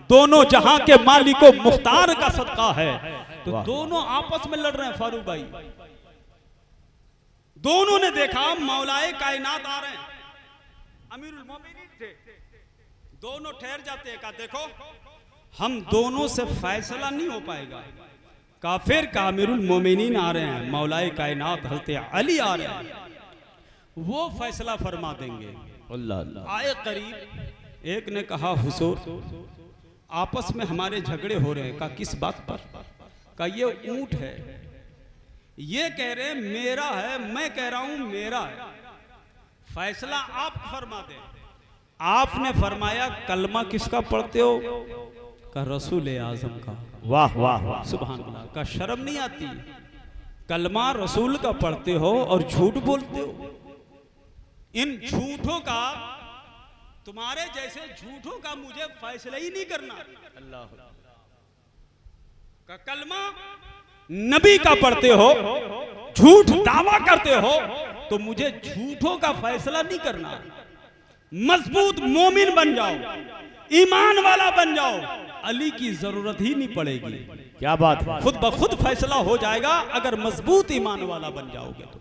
दोनों जहां के मालिको मुख्तार का सदका है। तो दोनों आपस में लड़ रहे हैं फारूक भाई। दोनों ने देखा मौलाए कायनात आ रहे हैं, अमीरुल मोमिनीन थे। दोनों ठहर जाते हैं, कहा देखो हम दोनों से फैसला नहीं हो पाएगा। काफिर का अमीरुल मोमिनीन आ रहे हैं, मौलाए कायनात हज़रत अली आ रहे हैं, वो फैसला फरमा देंगे। अल्लाह अल्लाह। आए करीब एक ने कहा हुजूर आपस में हमारे झगड़े हो रहे हैं। कहा किस बात पर? कहा ये ऊंट है, ये कह रहे हैं मेरा है, मैं कह रहा हूं मेरा है, फैसला आप फरमा दें। आपने फरमाया कलमा किसका पढ़ते हो? कहा रसूल आजम का। वाह वाह वाह, सुभान अल्लाह। का शर्म नहीं आती? कलमा रसूल का पढ़ते हो और झूठ बोलते हो। इन झूठों का, तुम्हारे जैसे झूठों का मुझे फैसला ही नहीं करना। अल्लाह का कलमा नबी का पढ़ते हो, झूठ दावा करते हो, तो मुझे झूठों का फैसला नहीं करना। मजबूत मोमिन बन जाओ, ईमान वाला बन जाओ, अली की जरूरत ही नहीं पड़ेगी। क्या बात है, खुद ब खुद फैसला हो जाएगा अगर मजबूत ईमान वाला बन जाओगे तो।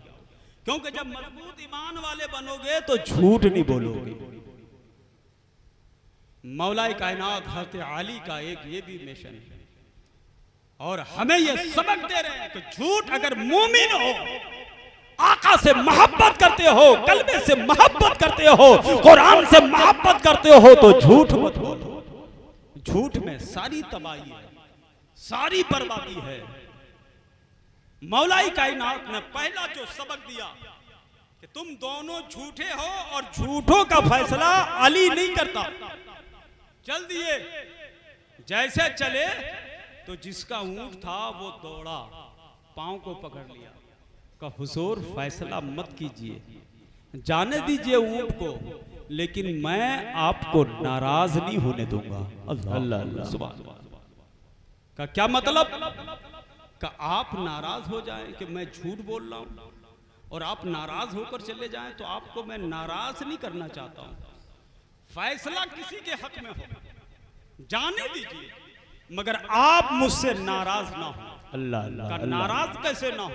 क्योंकि जब मजबूत ईमान वाले बनोगे तो झूठ नहीं बोलोगे। मौलाए कायनात हज़रत अली का एक ये भी मिशन है, और हमें ये सबक दे रहे हैं कि झूठ, अगर मोमिन हो, आका से मोहब्बत करते हो, कलमे से मोहब्बत करते हो, कुरान से मोहब्बत करते हो, तो झूठ मत बोलो। झूठ में सारी तबाही है, सारी बर्बादी है। मौलाए कायनात ने पहला जो सबक दिया कि तुम दोनों झूठे हो और झूठों का फैसला अली नहीं करता। चल दिए, जैसे चले तो जिसका ऊंट था वो दौड़ा, पांव को पकड़ लिया, का हुजूर फैसला मत कीजिए, जाने दीजिए ऊंट को, लेकिन मैं आपको नाराज नहीं होने दूंगा। अल्लाह अल्लाह, सुभान अल्लाह। का क्या मतलब? का आप नाराज हो जाएं कि मैं झूठ बोल रहा हूं, और आप नाराज होकर चले जाएं, तो आपको मैं नाराज नहीं करना चाहता हूं। फैसला किसी के हक में हो, जाने दीजिए, मगर आप मुझसे नाराज ना हो। अल्लाह अल्लाह का अल्लाह। नाराज कैसे ना हो?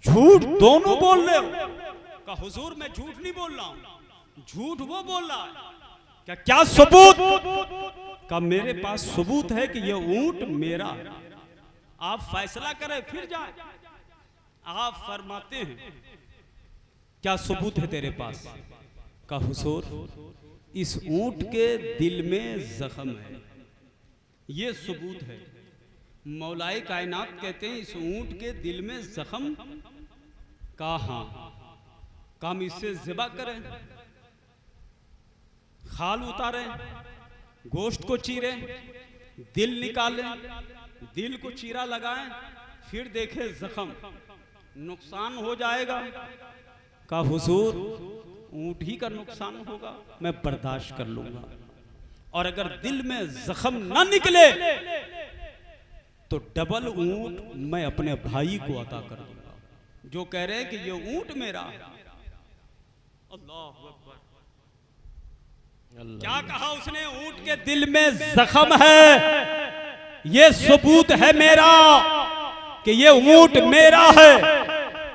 झूठ दोनों बोल रहे हो। का हुजूर मैं झूठ नहीं बोल रहा हूं, झूठ वो बोल रहा है। क्या सबूत? का मेरे पास सबूत है कि ये ऊंट मेरा है। आप फैसला करें फिर जाए। आप फरमाते हैं क्या सबूत है तेरे पास? का हुजूर इस ऊंट के दिल में जख्म है, ये सबूत है। मौलाए कायनात कहते हैं इस ऊंट के दिल में जख्म का, हाँ का हम इससे ज़िबा करें, खाल उतारें, गोश्त को चीरें, दिल निकालें, दिल को चीरा लगाएं, फिर देखें जख्म, नुकसान हो जाएगा। का हुजूर ऊंट ही का नुकसान होगा, मैं बर्दाश्त कर लूंगा। और अगर दिल में जख्म ना निकले तो डबल ऊंट मैं अपने भाई को अता कर दूंगा, जो कह रहे हैं कि ये ऊंट मेरा है। अल्लाह अकबर। क्या कहा उसने? ऊंट के दिल में जख्म है, ये सबूत है मेरा कि ये ऊंट मेरा है।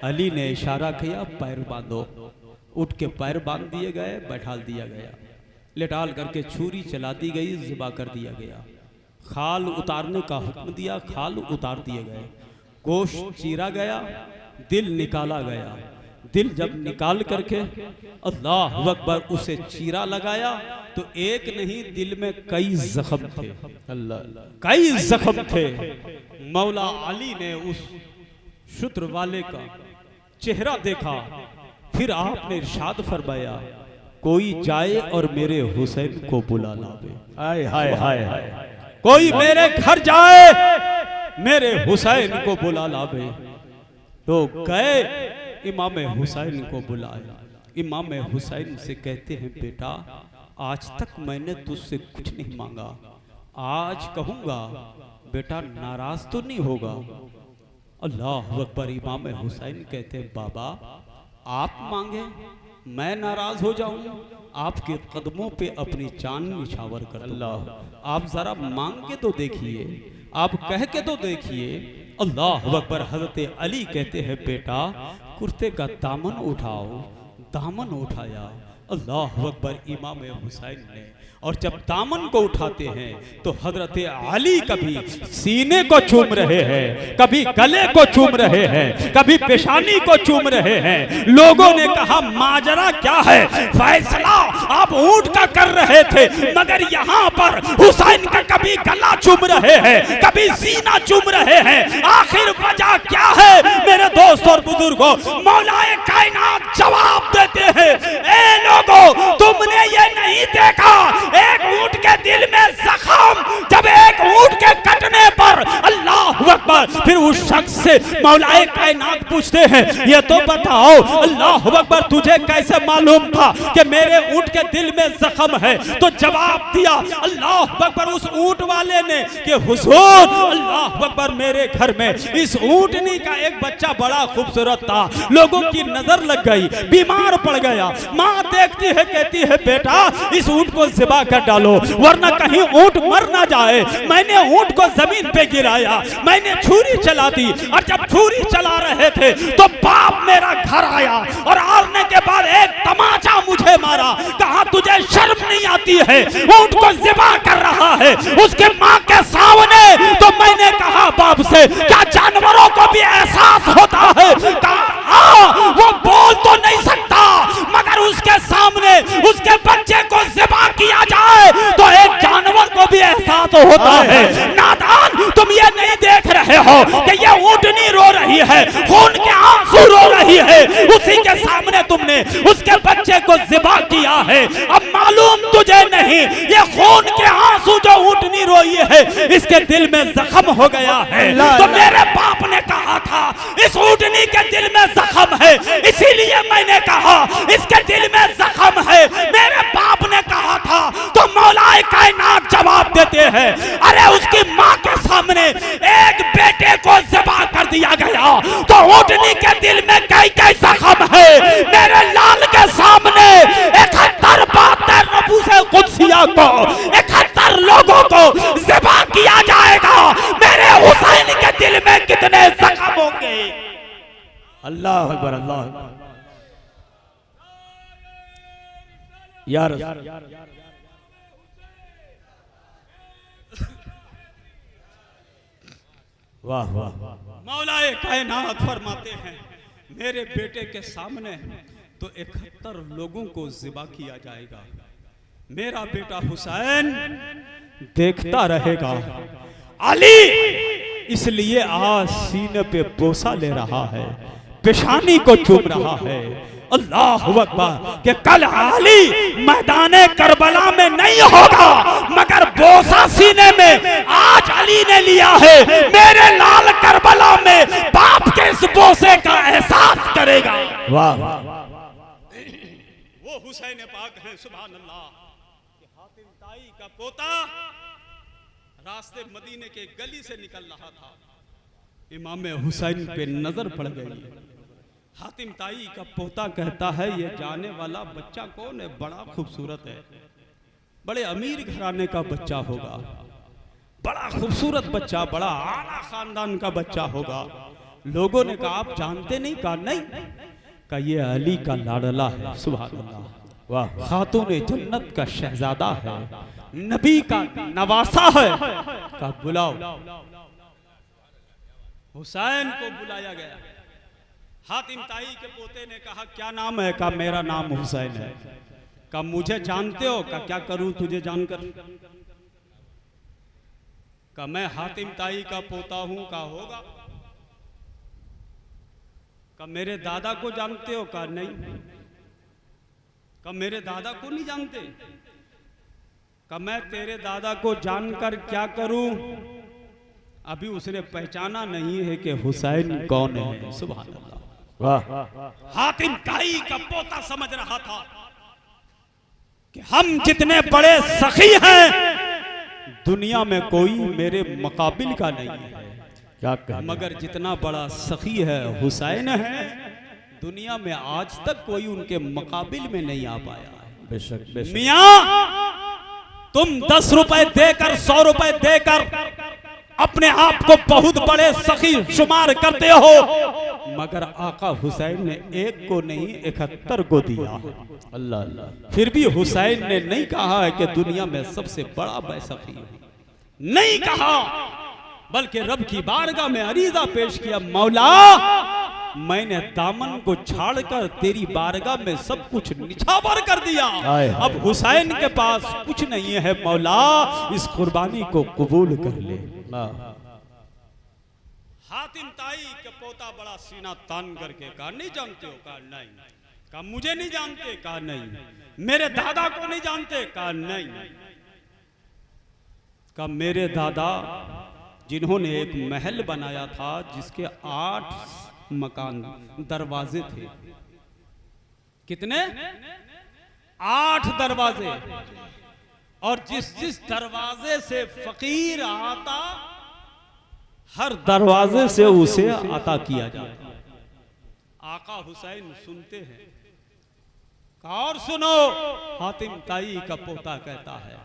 अली ने इशारा किया, पैर बांधो। उठ के पैर बांध दिए गए, बैठा दिया गया, लेटाल करके छुरी चला दी गई, ज़िबा कर दिया गया। खाल उतारने का हुक्म दिया, खाल उतार दिए गए, गोश्त चीरा गया, दिल निकाला गया। दिल जब निकाल करके अल्लाह अकबर उसे चीरा लगाया तो एक नहीं, दिल में कई जख्म थे। अल्लाह कई जख्म थे। मौला अली ने उस शुत्र वाले का चेहरा देखा, फिर आपने इरशाद फरमाया, कोई जाए और मेरे हुसैन को बुला लावे। हाय हाय हाय हाय। कोई मेरे घर जाए, मेरे हुसैन को बुला लावे। तो गए, इमाम हुसैन को बुलाया। इमाम हुसैन से कहते हैं, बेटा आज तक मैंने तुझसे कुछ नहीं मांगा, आज कहूंगा, बेटा नाराज तो नहीं होगा? अल्लाह अकबर। इमाम हुसैन कहते हैं, बाबा आप मांगे मैं नाराज हो जाऊं? आपके कदमों पे अपनी जान निछावर कर अल्लाह। आप जरा मांग के तो देखिए, आप कह के तो देखिए। अल्लाह अकबर। हजरत अली कहते हैं, बेटा कुर्ते का दामन उठाओ। दामन उठाया। अल्लाह अकबर। इमाम हुसैन ने, और जब दामन को उठाते हैं तो हजरत अली कभी सीने को चूम रहे हैं, कभी गले को चूम रहे हैं, कभी पेशानी को चूम रहे हैं। लोगों ने कहा माजरा क्या है? फैसला आप ऊंट का कर रहे थे, मगर यहाँ पर हुसैन का कभी गला चूम रहे हैं, कभी सीना चूम रहे हैं। आखिर वजह क्या है? मेरे दोस्त और बुजुर्गों, मौलाए कायनात जवाब देते हैं, ए लोगों तुमने ये नहीं देखा एक ऊंट के दिल में जख्म, जब एक ऊंट के कटने पर अल्लाह अकबर, फिर उस शख्स से मौलाए कायनात पूछते हैं, ये तो बताओ अल्लाह अकबर तुझे कैसे मालूम था कि मेरे ऊंट के दिल में जख्म है? तो जवाब दिया अल्लाह अकबर उस ऊंट वाले ने कि हुजूर अल्लाह अकबर मेरे घर में इस ऊंटनी का एक बच्चा बड़ा खूबसूरत था, लोगों की नजर लग गई, बीमार पड़ गया। माँ देखती है, कहती है बेटा इस ऊंट को ज़िबा कर डालो वरना कहीं ऊंट मर ना जाए। मैंने ऊंट को जमीन पे गिराया, मैंने छुरी चला दी, और जब छुरी चला रहे थे तो बाप मेरा घर आया और आने के बाद एक तमाचा मुझे मारा। कहा तुझे शर्म नहीं आती है? ऊंट को ज़िबा कर रहा है उसके माँ के सामने। तो मैंने कहा बाप से, क्या जानवरों को भी एहसास होता है? कहा वो बोल तो नहीं सकता, मगर उसके सामने उसके बच्चे को ज़िबा किया जाए तो एक जानवर को भी एहसास होता है। नादान तुम ये नहीं देख रहे हो कि ये ऊंटनी रो रही है, खून के आंसू रो रही है, उसी के सामने तुमने उसके बच्चे को ज़िबा किया है। अब मालूम तुझे नहीं ये खून के आंसू जो ऊंटनी रोई है इसके दिल में जख्म हो गया है। तो मेरे बाप ने कहा था इस ऊंटनी के दिल में जख्म है, इसीलिए मैंने कहा इसके दिल में जख्म है। मेरे बाप ने कहा था, तो मौलाए कायनात जवाब देते हैं, अरे उसकी माँ के सामने एक बेटे को ज़िबा कर दिया गया तो ऊंटनी के दिल में कई कई जख्म है। मेरे लाल के सामने 71 बातें रबू से कुदसिया को 71 लोगों को ज़िबा किया अल्लाह अकबर, अल्लाह अकबर। यार वाह वाह। मौलाए कायनात फरमाते हैं मेरे बेटे के सामने तो 71 लोगों को ज़िबा किया जाएगा, मेरा बेटा हुसैन देखता रहेगा। अली इसलिए आज सीने पे बोसा ले रहा है, पेशानी को चूम रहा है। अल्लाह अकबर कि कल अली मैदाने करबला में नहीं होगा, मगर बोसा सीने में आज अली ने लिया है। मेरे लाल करबला में बाप के इस बोसे का एहसास करेगा। वाह। वो हुसैन पाक है, सुभान अल्लाह। हातिम ताई का पोता रास्ते मदीने के गली से निकल रहा था, इमाम हुसैन पे नजर पड़ गई। हातिम ताई का पोता कहता है ये जाने वाला बच्चा कौन है, बड़ा खूबसूरत है, बड़े अमीर घराने का बच्चा होगा, बड़ा खूबसूरत बच्चा, बड़ा आला खानदान का बच्चा होगा। लोगों ने कहा आप जानते नहीं? कहा नहीं। का ये अली का लाडला है, सुभान अल्लाह। वाह। खातून जन्नत का शहजादा है, नबी का नवासा है। का बुलाओ। हुसैन को बुलाया गया। हातिम ताई के पोते ने कहा क्या नाम है? का मेरा नाम हुसैन है। का मुझे जानते हो? का क्या करूं तुझे जानकर? का मैं हातिम ताई का पोता हूं। का होगा। का मेरे दादा को जानते हो? का नहीं। का मेरे दादा को नहीं जानते? का मैं तेरे दादा को जानकर क्या करूं? अभी उसने पहचाना नहीं है कि हुसैन कौन है। सुभान अल्लाह। वाह। हातिम ताई का पोता समझ रहा था कि हम जितने बड़े सखी हैं दुनिया में कोई मेरे मुकाबिल का नहीं है। क्या कहना? मगर जितना बड़ा सखी है हुसैन है, दुनिया में आज तक कोई उनके मुकाबिल में नहीं आ पाया है। बेशक बेशक। मियां तुम 10 रुपए देकर 100 रुपए देकर अपने आप को बहुत बड़े सखी शुमार करते हो, मगर आका हुसैन ने एक को नहीं 71 को दिया। अल्लाह अल्लाह। फिर भी हुसैन ने नहीं कहा है कि दुनिया में सबसे बड़ा मैं सखी हूं, नहीं कहा, बल्कि रब की बारगाह में अरीजा पेश किया, मौला मैंने दामन को छाड़कर तेरी बारगाह में सब कुछ निछावर कर दिया। अब हुसैन के पास कुछ नहीं है, मौला इस कुर्बानी को कबूल कर ले। हातिम ताई के पोता बड़ा सीना तान करके कहा नहीं जानते हो? कहा नहीं। कहा मुझे नहीं जानते? कहा नहीं। मेरे दादा को नहीं जानते? कहा नहीं। कहा मेरे दादा जिन्होंने एक महल बनाया था जिसके 8 मकान दरवाजे थे। कितने? 8 दरवाजे। और जिस दरवाजे से फकीर आता हर दरवाजे से उसे अता किया जाता। आका हुसैन सुनते हैं। और सुनो, हातिम ताई का पोता कहता है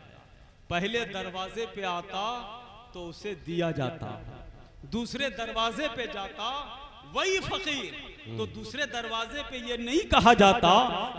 पहले दरवाजे पे आता तो उसे दिया जाता, दूसरे दरवाजे पे जाता वही फकीर, तो दूसरे दरवाजे पे ये नहीं कहा जाता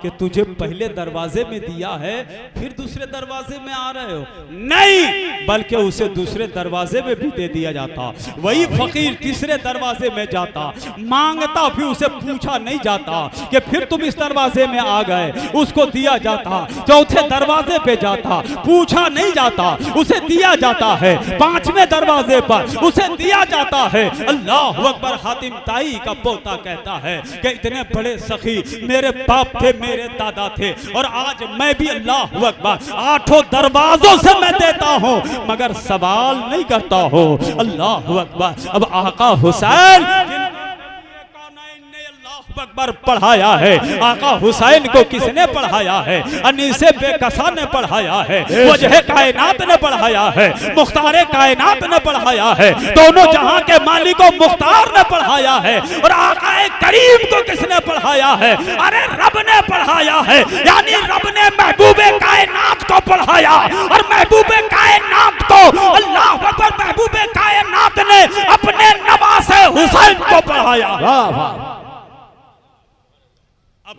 कि तुझे पहले दरवाजे में दिया है फिर दूसरे दरवाजे में आ रहे हो, नहीं, बल्कि उसे दूसरे दरवाजे में भी दे दिया जाता। वही फकीर तीसरे दरवाजे में जाता, मांगता, फिर उसे पूछा नहीं जाता कि फिर तुम इस दरवाजे में आ गए, उसको दिया जाता। चौथे दरवाजे पे जाता, पूछा नहीं जाता, उसे दिया जाता है। 5वें दरवाजे पर उसे दिया जाता है। अल्लाह अकबर। हातिम ताई का पोता कहता है कि इतने बड़े सखी मेरे बाप थे, मेरे दादा थे, और आज मैं भी अल्लाह अकबर 8 दरवाजों से मैं देता हूं, मगर सवाल नहीं करता हूं। अल्लाह अकबर। अब आका हुसैन अकबर पढ़ाया है, आका हुसैन को किसने पढ़ाया है? अनीसे बेकसा ने पढ़ाया है, वजह कायनात ने पढ़ाया है, मुख्तार कायनात ने पढ़ाया है, दोनों जहां के मालिकों मुख्तार ने पढ़ाया है। और आका करीम को किसने पढ़ाया है? अरे रब ने पढ़ाया है, यानी रब ने महबूबे कायनात को पढ़ाया, और महबूबे कायनात को अल्लाह अकबर महबूबे कायनात ने अपने नवासे हुसैन को पढ़ाया।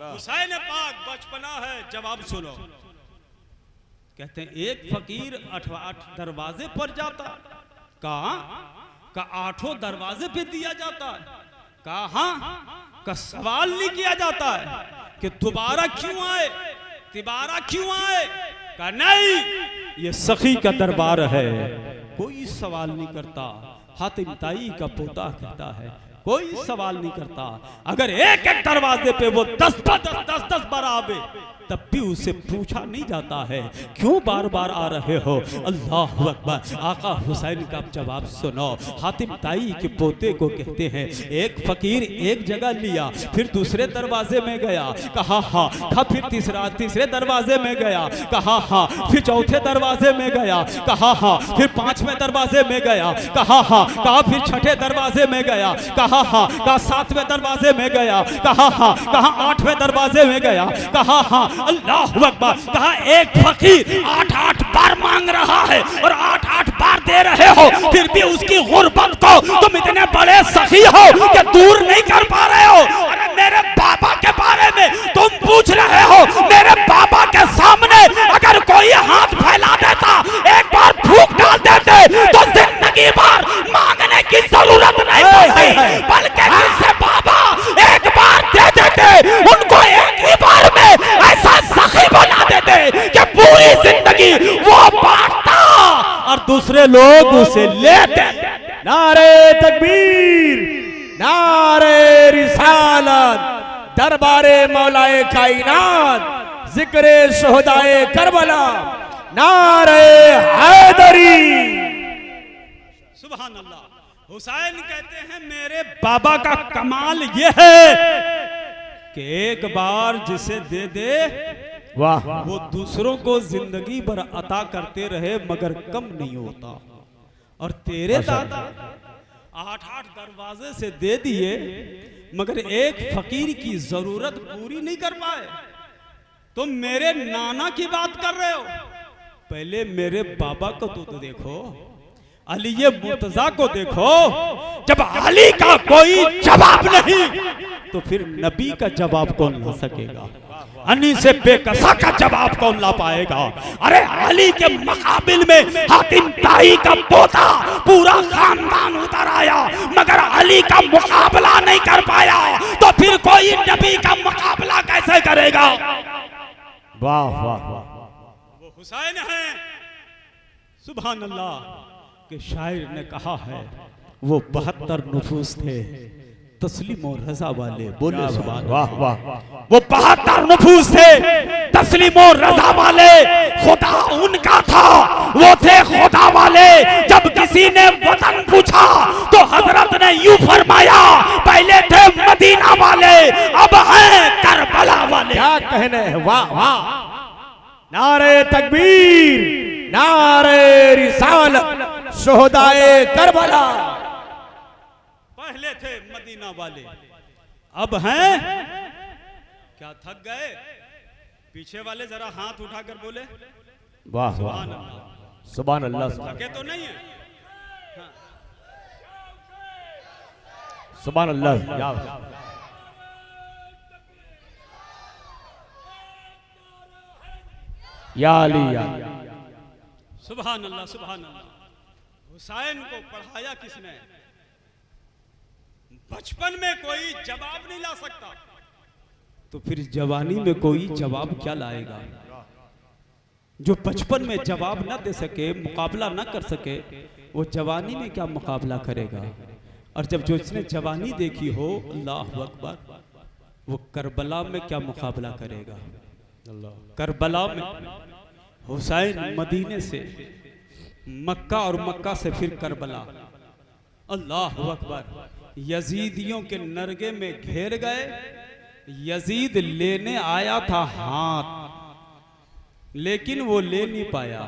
हुसैन पाक बचपना है, जवाब सुनो। कहते हैं एक फकीर 8 दरवाजे पर जाता, कहा का 8 दरवाजे पे दिया जाता है, कहा का सवाल नहीं किया जाता है कि दोबारा क्यों आए, तिबारा क्यों आए, का नहीं, ये सखी का दरबार है, कोई सवाल नहीं करता। हातिम ताई का पोता कहता है कोई सवाल नहीं करता। अगर एक एक दरवाजे पे वो 10 बार आवे तब भी उसे पूछा नहीं जाता है क्यों बार बार आ रहे हो। अल्लाह अकबर। आका हुसैन का जवाब सुनो। हातिम ताई के पोते को कहते हैं एक फकीर एक जगह लिया, फिर दूसरे दरवाजे में गया, कहा हाँ, फिर तीसरे दरवाजे में गया, कहा हाँ, फिर चौथे दरवाजे में गया, कहा हाँ, फिर 5वें दरवाजे में गया, कहा हाँ, कहा फिर 6ठे दरवाजे में गया, कहा हाँ, कहा 7वें दरवाजे में गया, कहा हाँ, कहा 8वें दरवाजे में गया, कहा हाँ, अल्लाह अकबर। कहा एक फकीर 8 बार मांग रहा है और 8 बार दे रहे हो, फिर भी उसकी गुर्बत को तुम इतने बड़े सखी हो कि दूर नहीं कर पा रहे हो। अरे मेरे बाबा के बारे में तुम पूछ रहे हो, मेरे बाबा के सामने अगर कोई हाथ फैला देता, एक बार फूंक डाल देते तो जिंदगी भर मांगने की जरूरत नहीं पड़ती, बल्कि जिससे बाबा एक बार दे देते उनको एक ही बार में ऐसा सखी बना देते कि पूरी जिंदगी वो बांटता और दूसरे लोग उसे लेते। नारे तकबीर, नारे रिसालत, दरबारे मौलाए कायनात, जिक्रे शोहदाए करबला, नारे हैदरी। सुभान अल्लाह। हुसैन कहते हैं मेरे बाबा का कमाल ये है कि एक बार जिसे दे दे वाह, वो दूसरों को जिंदगी भर अता करते रहे मगर कम नहीं होता। और तेरे दादा 8 दरवाजे से दे दिए मगर एक फकीर की जरूरत पूरी नहीं कर पाए। तुम मेरे नाना की बात कर रहे हो, पहले मेरे बाबा को तो देखो, अली मुर्तजा को देखो। जब अली का कोई जवाब नहीं तो फिर नबी का जवाब कौन ला सकेगा? अनी से बेकसा का जवाब कौन ला पाएगा? अरे अली के मुकाबिल में हातिम ताई का पोता पूरा खानदान उतर आया मगर अली का मुकाबला नहीं कर पाया, तो फिर कोई नबी का मुकाबला कैसे करेगा? वाह वाह वाह। वो हुसैन है। सुभान अल्लाह के शायर ने कहा है वो 72 नफूस थे तस्लीम और रजा वाले। बोले सुभान। वाह वाह। वो 72 नफूस थे तस्लीम और रजा वाले, खुदा उनका था, वो थे खुदा वाले। जब किसी ने वतन पूछा तो हजरत ने यूं फरमाया पहले थे मदीना वाले अब हैं करबला वाले। क्या कहने हैं, वाह वाह। नारे तकबीर, नारे रिसालत, शोहदाए करबला। पहले थे मदीना वाले अब हैं क्या? थक गए? पीछे वाले जरा हाथ उठाकर बोले वाह वाह, सुभान अल्लाह। थके तो नहीं है? सुभान अल्लाह। या अली या। सुभान अल्लाह, सुभान अल्लाह। हुसैन को पढ़ाया किसने? बचपन में कोई जवाब नहीं ला सकता तो फिर जवानी में कोई जवाब क्या लाएगा? जो बचपन में जवाब ना दे सके, मुकाबला ना कर सके, वो जवानी में क्या मुकाबला करेगा? और जब जो इसने जवानी देखी हो, अल्लाह अकबर, वो करबला में क्या मुकाबला करेगा? करबला में हुसैन मदीने से मक्का और मक्का से फिर करबला। अल्लाह अकबर। यजीदियों के नरगे में घेर गए। यजीद लेने आया था हाथ, लेकिन वो ले नहीं पाया।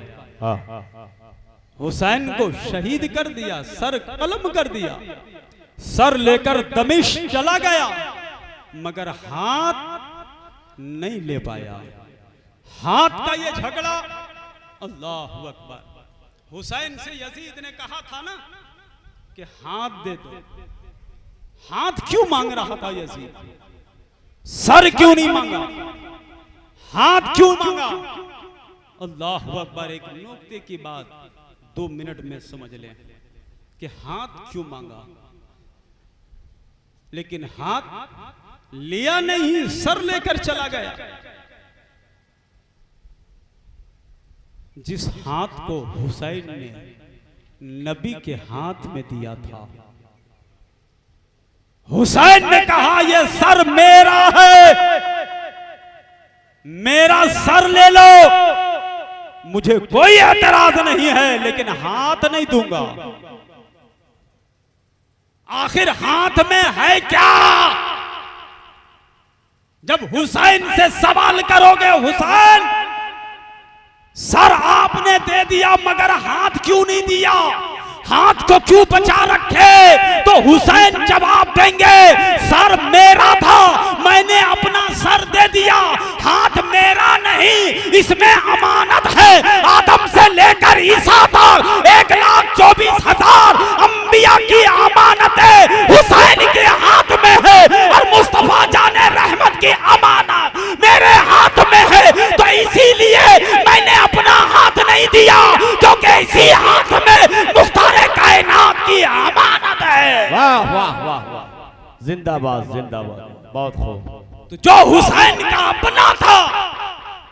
हुसैन को शहीद कर दिया, सर कलम कर दिया, सर लेकर दमिश्क चला गया मगर हाथ नहीं ले पाया। हाथ का ये झगड़ा, अल्लाह अकबर। हुसैन से यजीद ने कहा था ना कि हाथ दे दो। हाथ क्यों मांग रहा था यजीद? सर क्यों नहीं मांगा, हाथ क्यों मांगा? अल्लाह अकबर। एक नुक्ते की बात 2 मिनट में समझ लें कि हाथ क्यों मांगा, लेकिन हाथ लिया नहीं, सर लेकर चला गया। जिस हाथ को हुसैन ने नबी के हाथ में दिया था, हुसैन ने कहा यह सर मेरा है, मेरा सर ले लो, मुझे कोई एतराज नहीं है, लेकिन हाथ नहीं दूंगा। आखिर हाथ में है क्या? जब हुसैन से सवाल करोगे, हुसैन सर आपने दे दिया मगर हाथ क्यों नहीं दिया, हाथ को क्यों बचा रखे, तो हुसैन जवाब देंगे सर मेरा था, मैंने अपना सर दे दिया, हाथ मेरा नहीं, इसमें अमानत है। आदम से लेकर ईसा तक 1,24,000 अंबिया की अमानतें हुसैन के हाथ में है, और मुस्तफा जाने रहमत की अमानत मेरे हाथ में है। तो इसीलिए मैंने अपना हाथ नहीं दिया, क्योंकि इसी हाथ में मुख्तारे कायनात की अमानत है। वाह वाह वाह वाह, जिंदाबाद जिंदाबाद, बहुत खूब। तो जो हुसैन का अपना था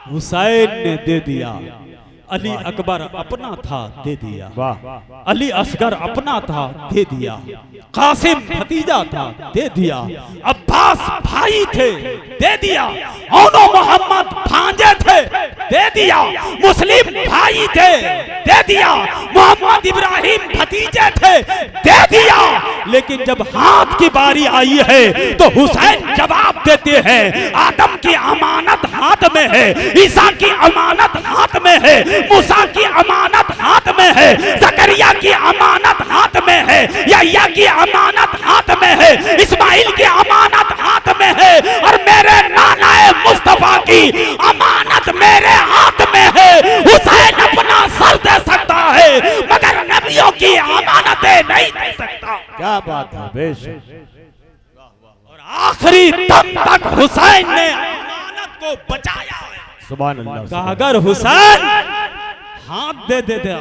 हुसैन ने दे दिया, अली अकबर अपना था दे दिया, वाह, अली असगर अपना था दे दिया, कासिम भतीजा था दे दिया, अब्बास भाई थे दे दिया, औनो मोहम्मद भांजे थे दे दिया, मुस्लिम भाई थे दे दिया, मोहम्मद इब्राहिम भतीजे थे दे दिया। लेकिन जब हाथ की बारी आई है तो हुसैन जवाब देते हैं आदम की अमानत हाथ में है, ईसा की अमानत हाथ में है, मूसा की अमानत हाथ में है, जकरिया की अमानत हाथ में है, यहया की अमानत हाथ में है, इस्माइल की अमानत हाथ में है, और मेरे नाना मुस्तफा की अमानत मेरे हाथ में है। हुसैन अपना सर दे सकता है मगर नबियों की अमानतें नहीं दे सकता। क्या बात है, बेशक। और आखिरी दम तक हुसैन ने अमानत को बचाया है। सुभान अल्लाह। कहा अगर हुसैन हाथ दे देता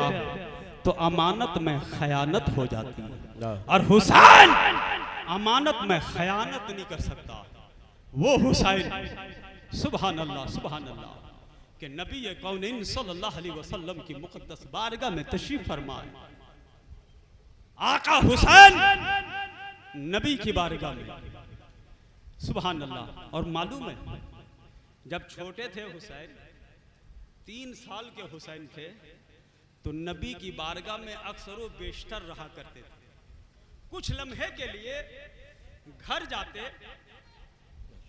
तो अमानत में खयानत हो जाती है, और हुसैन अमानत में खयानत नहीं कर सकता। वो हुसैन सुभान अल्लाह सुभान अल्लाह के नबी कौनैन सल्लल्लाहु अलैहि वसल्लम की मुक़द्दस बारगाह में तशरीफ फरमाए। आका हुसैन नबी की बारगाह में, सुभान अल्लाह। और मालूम है जब छोटे थे हुसैन, 3 साल के हुसैन थे, तो नबी की बारगाह में अक्सर बेशतर रहा करते थे। कुछ लम्हे के लिए घर जाते,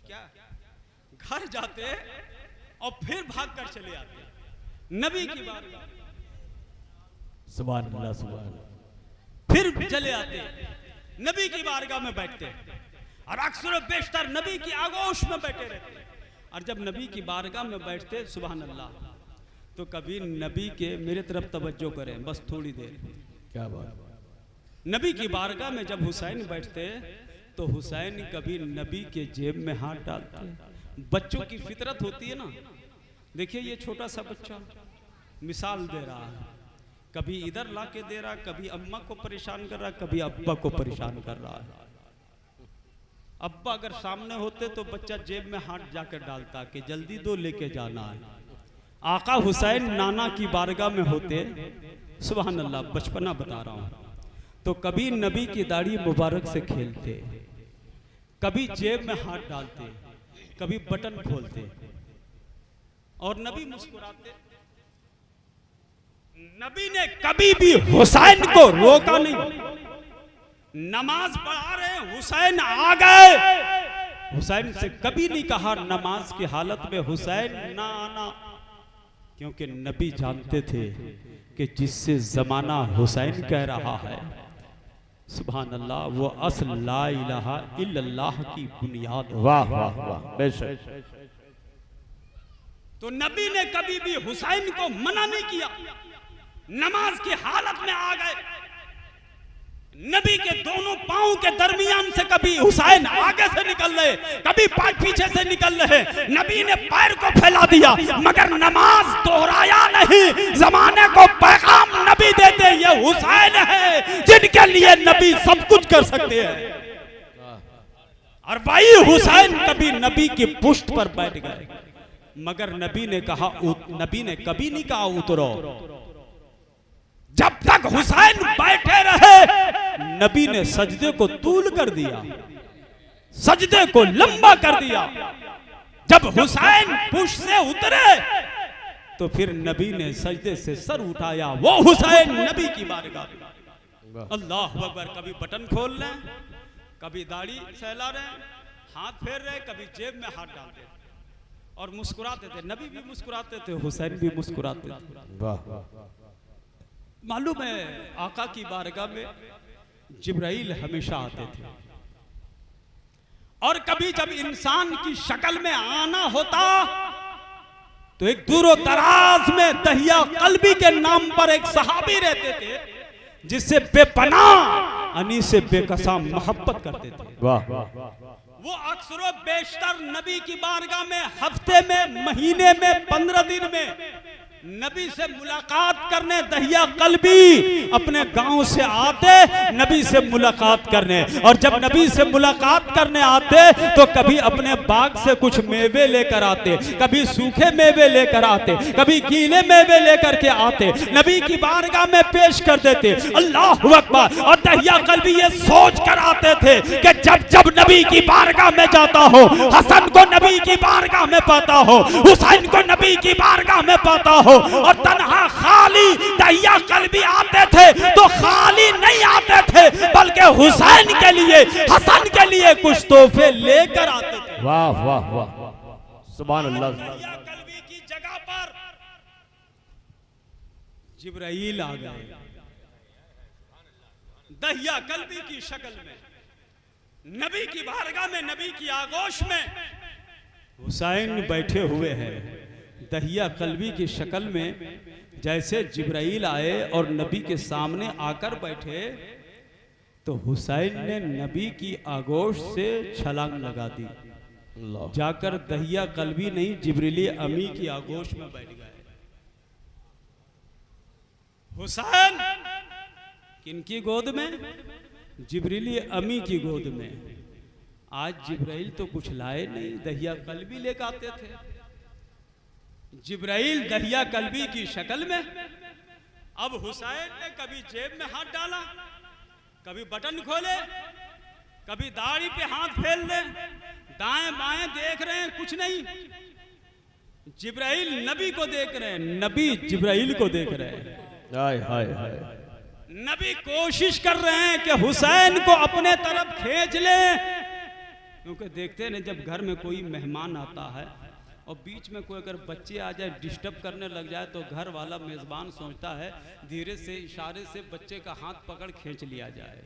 क्या घर जाते और फिर भाग कर चले आते नबी की बारगाह, सुभान अल्लाह सुभान। फिर चले आते नबी की बारगाह में बैठते, और अक्सर बेशतर नबी की आगोश में बैठे रहते। और जब नबी की बारगाह में बैठते सुभान अल्लाह, तो कभी नबी के मेरे तरफ तवज्जो करें बस थोड़ी देर। क्या बात। नबी की बारगाह में जब हुसैन बैठते तो हुसैन कभी नबी के जेब में हाथ डालते। बच्चों की फितरत होती है ना, देखिए ये छोटा सा बच्चा मिसाल दे रहा है, कभी इधर ला के दे रहा, कभी अम्मा को परेशान कर रहा, कभी अब्बा को परेशान कर रहा है। अब्बा अगर सामने होते तो बच्चा जेब में हाथ जाकर डालता कि जल्दी दो लेके जाना है। आका हुसैन नाना की बारगाह में होते, सुभान अल्लाह बचपना बता रहा हूँ, तो कभी नबी की दाढ़ी मुबारक से खेलते, कभी जेब में हाथ डालते, कभी बटन खोलते, और नबी मुस्कुराते। नबी ने कभी भी हुसैन को रोका नहीं। नमाज पढ़ा रहे हुसैन आ गए, हुसैन से कभी नहीं कहा नमाज की हालत में हुसैन ना आना, क्योंकि नबी जानते थे कि जिससे जमाना हुसैन कह रहा है सुभान अल्लाह वो असल ला इलाहा इल्लल्लाह की बुनियाद। वाह वाह वाह, बेशक। तो नबी ने कभी भी हुसैन को मना नहीं किया। नमाज की हालत में आ गए, नबी के दोनों पांव के दरमियान से कभी हुसैन आगे से निकल रहे, कभी पीछे से निकल रहे। नबी ने पैर को फैला दिया मगर नमाज दोहराया नहीं। जमाने को पैगाम नबी देते, ये हुसैन है जिनके लिए नबी सब कुछ कर सकते हैं। और भाई हुसैन कभी नबी की पुष्ट पर बैठ गए मगर नबी ने कभी नहीं कहा उतरो। जब तक हुसैन बैठे रहे नबी ने सजदे को तूल कर दिया, सजदे को लंबा कर दिया। जब हुसैन पुष्ट से उतरे तो फिर नबी ने सजदे से सर उठाया। वो हुसैन नबी की बारगाह में अल्लाह अकबर, कभी बटन खोल रहे, कभी दाढ़ी सहला रहे, हाथ फेर रहे, कभी जेब में हाथ डालते और मुस्कुराते थे। नबी भी मुस्कुराते थे, हुसैन भी मुस्कुराते थे। मालूम है आका की बारगाह में जिब्राइल हमेशा आते थे और कभी जब इंसान की शक्ल में आना होता तो एक दूरो दराज में दहिया कल्बी के नाम पर एक सहाबी रहते थे जिससे बेपनाह अनी से बेकसा मोहब्बत करते थे। वाह वो अक्सर बेशतर नबी की बारगाह में हफ्ते में, महीने में, 15 दिन में नबी से मुलाकात करने दहिया कल्बी अपने गांव से आते नबी से मुलाकात करने। और जब नबी से मुलाकात करने आते तो कभी अपने बाग से कुछ मेवे लेकर आते, कभी सूखे मेवे लेकर आते, कभी गीले मेवे लेकर के आते, नबी की बारगाह में पेश कर देते। अल्लाह अकबर। और दहिया कल्बी ये सोच कर आते थे कि जब जब नबी की बारगाह में जाता हो, हसन को नबी की बारगाह में पाता हो, हुसैन को नबी की बारगाह में पाता हो, और तन्हा खाली दहिया कल्बी आते थे तो खाली नहीं आते थे बल्कि हुसैन के लिए, हसन के लिए कुछ तोहफे लेकर आते थे। वाह वाह वाह, सुभान अल्लाह। दहिया कल्बी की जगह पर जिब्राइल आ गए दहिया कल्बी की शक्ल में, नबी की बारगाह में, नबी की आगोश में हुसैन बैठे हुए हैं। दहिया कल्बी की शक्ल में जैसे जिब्राइल आए और नबी के सामने आकर बैठे तो हुसैन ने नबी की आगोश से छलांग लगा दी, जाकर दहिया कल्बी नहीं जिब्रीली अमी की आगोश में बैठ गए। हुसैन किनकी गोद में? जिब्रीली अमी की गोद में। आज जिब्राइल तो कुछ लाए नहीं, दहिया कल्बी लेकर आते थे। जिब्राइल दहिया कल्बी की शक्ल में। अब हुसैन ने कभी जेब में हाथ डाला, कभी बटन खोले, कभी दाढ़ी पे हाथ फेर ले, दाएं बाएं देख रहे हैं, कुछ नहीं। जिब्राइल नबी को देख रहे हैं, नबी जिब्राइल को देख रहे हैं। हाय हाय हाय। नबी कोशिश कर रहे हैं कि हुसैन को अपने तरफ खींच ले, क्योंकि देखते हैं जब घर में कोई मेहमान आता है और बीच में कोई अगर बच्चे आ जाए, डिस्टर्ब करने लग जाए तो घर वाला मेजबान सोचता है धीरे से इशारे से बच्चे का हाथ पकड़ खींच लिया जाए।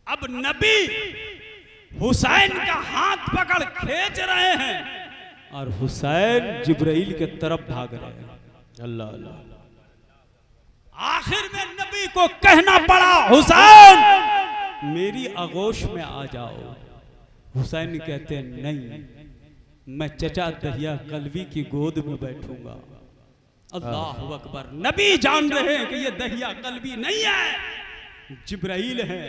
अब नबी हुसैन का हाथ पकड़ खींच रहे हैं और हुसैन जिब्राइल के तरफ भाग रहे हैं। अल्लाह अल्लाह। आखिर में नबी को कहना पड़ा, हुसैन मेरी आगोश में आ जाओ। हुसैन कहते हैं नहीं, मैं चचा दहिया कल्बी की गोद में बैठूंगा। अल्लाह अकबर। नबी जान रहे हैं कि ये दहिया कल्बी नहीं है, जिब्राइल है।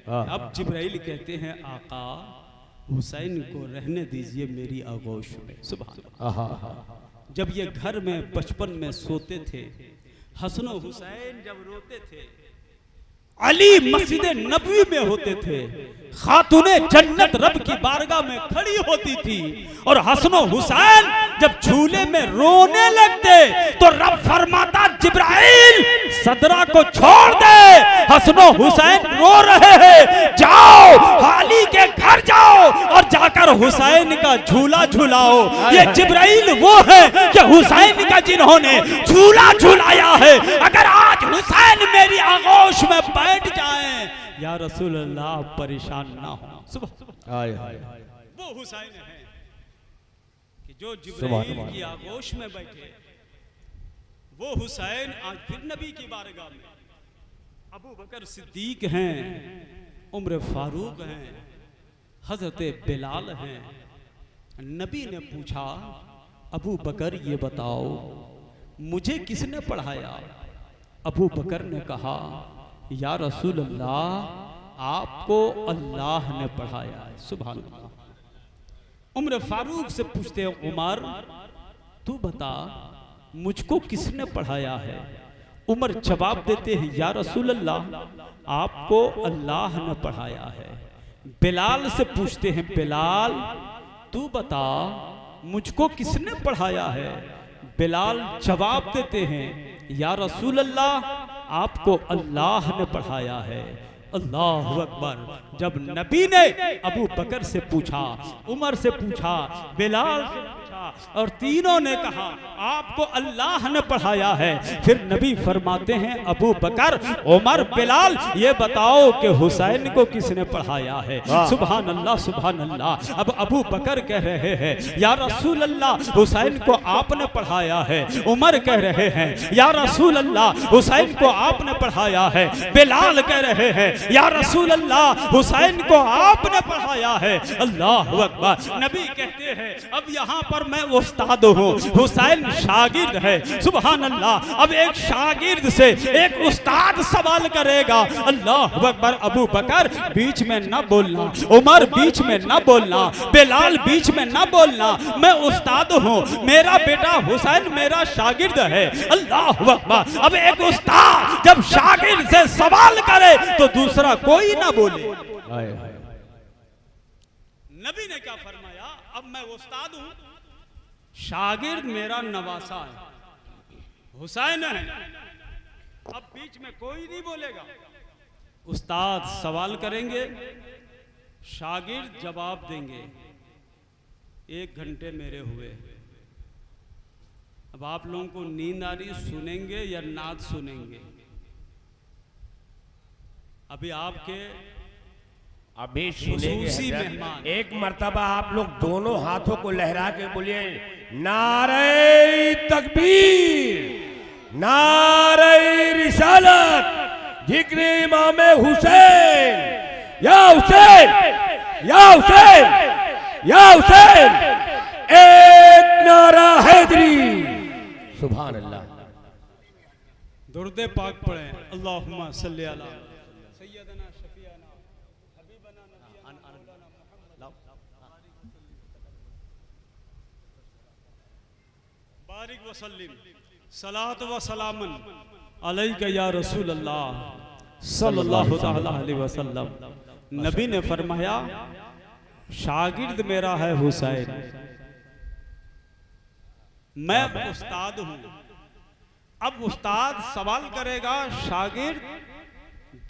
अब जिब्राइल कहते हैं आका हुसैन को रहने दीजिए मेरी आगोश में। सुभान। जब ये घर में बचपन में सोते थे, हसन हुसैन जब रोते थे, अली मस्जिद नबवी में होते थे, खातूने जन्नत रब की बारगाह में खड़ी होती थी और हसन हुसैन जब झूले में रोने लगते तो रब फरमाता जिब्राइल सदरा को छोड़ दे, हसन हुसैन रो रहे हैं, जाओ हाली के घर जाओ और जाकर हुसैन का झूला झूलाओ। ये जिब्राइल वो है कि हुसैन का जिन्होंने झूला झूलाया है। अगर आज हुसैन मेरी आगोश में बैठ जाएं या रसूल अल्लाह परेशान ना हो। सुबह हाय हाय। वो हुसैन है कि जो जिब्राइल की आगोश में बैठे। वो हुसैन आज फिर नबी की बारगाह में अबू बकर सिद्दीक हैं, उम्र फारूक हैं, हजरत बिलाल हैं। नबी ने पूछा, अबू बकर ये बताओ मुझे किसने पढ़ाया? अबू बकर ने कहा, या रसूल अल्लाह आपको अल्लाह ने पढ़ाया है। सुभान अल्लाह। उम्र फारूक से पूछते हैं, उमर तू बता मुझको किसने पढ़ाया है? उमर जवाब देते हैं, या रसूल अल्लाह आपको अल्लाह ने पढ़ाया है। बिलाल से पूछते हैं, बिलाल तू बता मुझको किसने पढ़ाया है? बिलाल जवाब देते हैं, या रसूल अल्लाह आपको अल्लाह ने पढ़ाया है। अल्लाह अकबर। जब नबी ने अबू बकर से पूछा, उमर से पूछा, बिलाल से पूछा और तीनों ने कहा आपको अल्लाह ने पढ़ाया है, फिर नबी फरमाते हैं, अबू बकर, उमर, बिलाल ये बताओ कि हुसैन को किसने पढ़ाया है? सुभान अल्लाह, सुभान अल्लाह। अब अबू बकर कह रहे हैं, या रसूल अल्लाह हुसैन को आपने पढ़ाया है। उमर कह रहे हैं, या रसूल अल्लाह हुसैन को आपने पढ़ाया है। बिलाल कह रहे हैं, या रसूल अल्लाह हुसैन को आपने पढ़ाया है। अल्लाह अकबर। नबी कहते हैं, अब यहाँ पर मैं उस्ताद हूँ, हुसैन शागिर्द है। सुभान अल्लाह। अब एक शागिर्द से एक उस्ताद सवाल करेगा। अल्लाह अकबर। अबू बकर बीच में न बोलना, उमर बीच में न बोलना, बिलाल बीच में न बोलना। मैं उस्ताद हूँ, मेरा बेटा हुसैन मेरा शागिर्द है। अल्लाह अकबर। अब एक उस्ताद जब शागिर्द से सवाल करे तो दूसरा कोई ना बोले। नबी ने क्या फरमाया, अब मैं उस्ताद हूं, शागिर्द मेरा नवासा है, हुसैन है, अब बीच में कोई नहीं बोलेगा। उस्ताद सवाल करेंगे, शागिर्द जवाब देंगे। 1 घंटे मेरे हुए, अब आप लोगों को नींद आ रही, सुनेंगे या नाद सुनेंगे? अभी आपके अभी सुनेंगे मेहमान। एक मर्तबा आप लोग दोनों हाथों को लहरा के बोलिए, नारे तकबीर, नारे रिसालत, जिक्र इमाम हुसैन, या हुसैन, या हुसैन, या हुसैन, एक नारा हैदरी। सुभान अल्लाह। दुरूद पाक पढ़े, अल्लाहुम्मा सल्ली अला सय्यदना शफीअना हबीबना नबियना मौलाना मुहम्मद बारिक व सल्लिम सलात व सलामन अलैका या रसूल अल्लाह सल्लल्लाहु तआला अलैहि वसल्लम। नबी ने फरमाया, शागिर्द मेरा है हुसैन, मैं उस्ताद हूं। अब उस्ताद सवाल करेगा, शागिर्द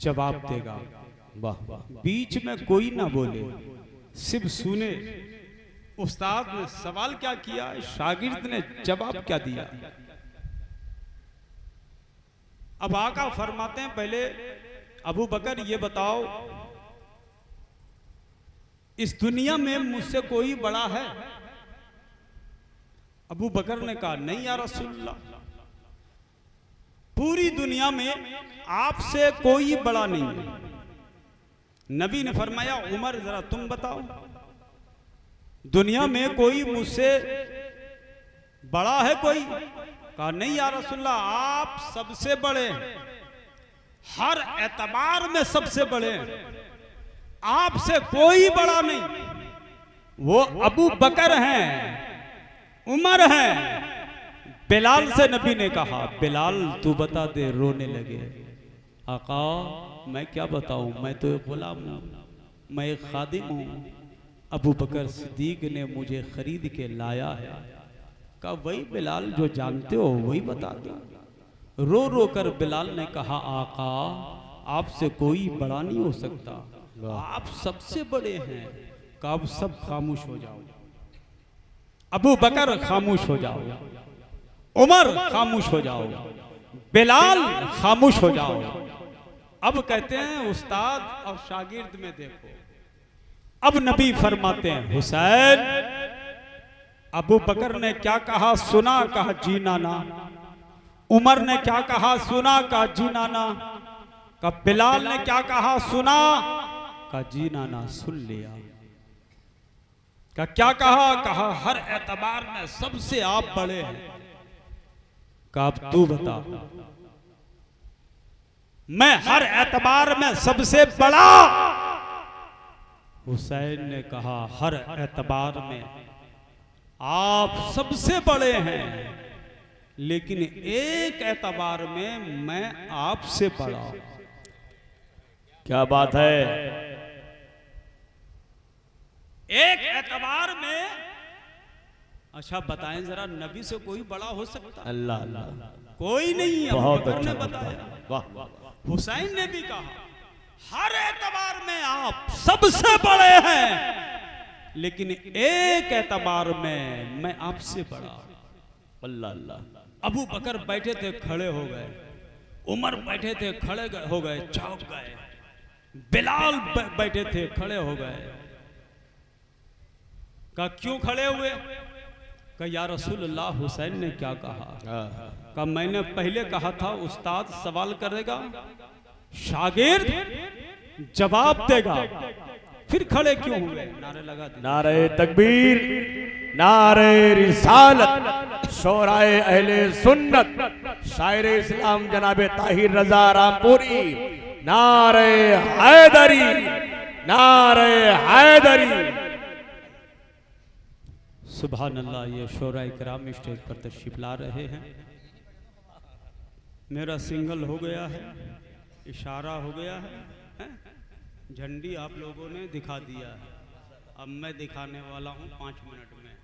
जवाब देगा। वाह वाह। बीच में कोई ना बोले, सिर्फ सुने उस्ताद ने सवाल क्या किया, शागिर्द ने जवाब क्या दिया। अब आका फरमाते हैं, पहले अबू बकर ये बताओ इस दुनिया में मुझसे कोई बड़ा है? अबू बकर ने कहा, नहीं या रसूलल्लाह, पूरी दुनिया में आपसे कोई बड़ा नहीं है। नबी ने फरमाया, उमर जरा तुम बताओ, दुनिया में कोई मुझसे बड़ा है कोई? कहा, नहीं या रसूलल्लाह, आप सबसे बड़े हैं, हर एतबार में सबसे बड़े हैं, आपसे कोई बड़ा नहीं। वो अबू बकर हैं, उमर हैं। बिलाल से नबी ने कहा, बिलाल तू बता दे। रोने लगे। आका मैं क्या बताऊं, मैं तो एक गुलाम हूं, मैं एक खादिम हूं। अबू बकर सिद्दीक ने मुझे खरीद के लाया है। कहा, वही बिलाल जो जानते हो वही बता दो। रो रो कर बिलाल ने कहा, आका आपसे कोई बड़ा नहीं हो सकता, आप सबसे बड़े हैं। कहा, अब सब खामोश हो जाओ। अबू बकर खामोश हो जाओ, उमर खामोश हो जाओ, बिलाल खामोश हो जाओ। अब कहते हैं उस्ताद और शागिर्द में देखो। अब नबी फरमाते हैं, हुसैन। अबू बकर ने क्या कहा, सुना? कहा, जी नाना। उमर ने क्या कहा, सुना? कहा, जी नाना। का बिलाल ने क्या कहा सुना? का जी नाना सुन लिया। का क्या कहा हर एतबार में सबसे आप बड़े हैं। का अब तू बता। मैं हर एतबार में सबसे बड़ा। हुसैन ने कहा हर एतबार में आप सबसे बड़े हैं, लेकिन एक एतबार में मैं आपसे बड़ा। क्या बात है। एक एतबार में। अच्छा बताएं जरा, नबी से कोई बड़ा हो सकता? अल्लाह अल्लाह, कोई नहीं है। बहुत अबू बकर अच्छा ने बताया। वाह। हुसैन ने भी कहा हर एतबार में आप सबसे बड़े हैं, लेकिन एक एतबार में मैं आपसे बड़ा। अल्लाह अल्लाह। अबू बकर बैठे थे खड़े हो गए, उमर बैठे थे खड़े हो गए चौंक गए, बिलाल बैठे थे खड़े हो गए। का क्यों खड़े हुए? का या रसूलल्लाह हुसैन ने क्या कहा? का मैंने पहले कहा था उस्ताद सवाल करेगा, शागिर्द जवाब देगा, फिर खड़े क्यों हुए? नारे लगा दिए। नारे तकबीर, नारे रिसालत, शोराए अहले सुन्नत, शायर इस्लाम जनाबे ताहिर रजा रामपुरी, नारे हैदरी, नारे हैदरी। सुभान अल्लाह। ये शोरा इकराम स्टेज पर तशरीफ ला रहे हैं। मेरा सिंगल हो गया है, इशारा हो गया है, झंडी आप लोगों ने दिखा दिया है। अब मैं दिखाने वाला हूँ 5 मिनट में,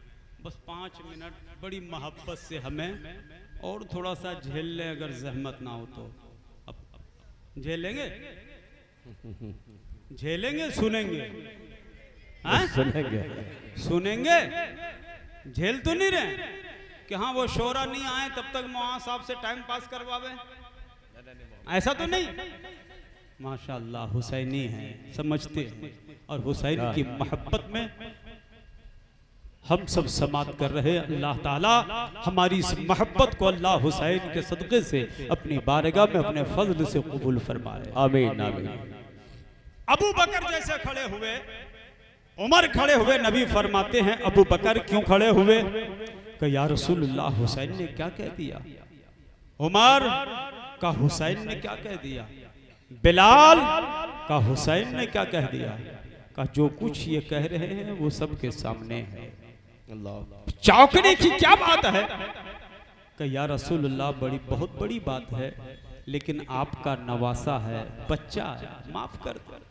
बस 5 मिनट बड़ी मोहब्बत से हमें और थोड़ा सा झेल लें, अगर जहमत ना हो तो। अब झेलेंगे? झेलेंगे? सुनेंगे? सुनेंगे सुनेंगे? झेल तो नहीं रहे कि हाँ वो शोरा नहीं आए तब तक मौलाना साहब से टाइम पास करवावे, ऐसा तो नहीं। माशाअल्लाह हुसैनी हैं, समझते हैं, और हुसैन की मोहब्बत में हम सब समात कर रहे हैं। अल्लाह ताला हमारी इस मोहब्बत को अल्लाह हुसैन के सदक़े से अपनी बारगाह में अपने फजल से कबूल फरमाए। आमीन आमीन। अबू बकर जैसे खड़े हुए, उमर खड़े हुए। नबी फरमाते हैं अबू बकर क्यों खड़े हुए? कि या रसूलुल्लाह हुसैन ने क्या कह दिया? उमर का हुसैन ने क्या कह दिया? बिलाल का हुसैन ने क्या कह दिया? का जो कुछ ये कह रहे हैं वो सबके सामने है। अल्लाह। चौंकने की क्या बात है? कि या रसूलुल्लाह बड़ी बहुत बड़ी बात है, लेकिन आपका नवासा है, बच्चा है, माफ कर दो।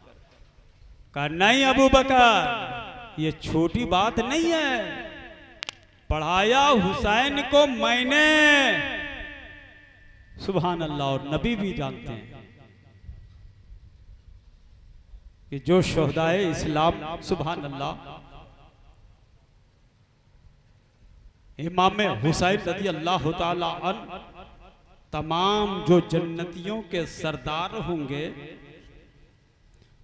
का नहीं अबू बकर, ये छोटी बात नहीं है। पढ़ाया हुसैन को मैंने। सुभान अल्लाह। और नबी भी जानते हैं कि जो शोहदाए इस्लाम, सुभान अल्लाह, इमाम हुसैन रज़ी अल्लाह ताला अन्हु, तमाम जो जन्नतियों के सरदार होंगे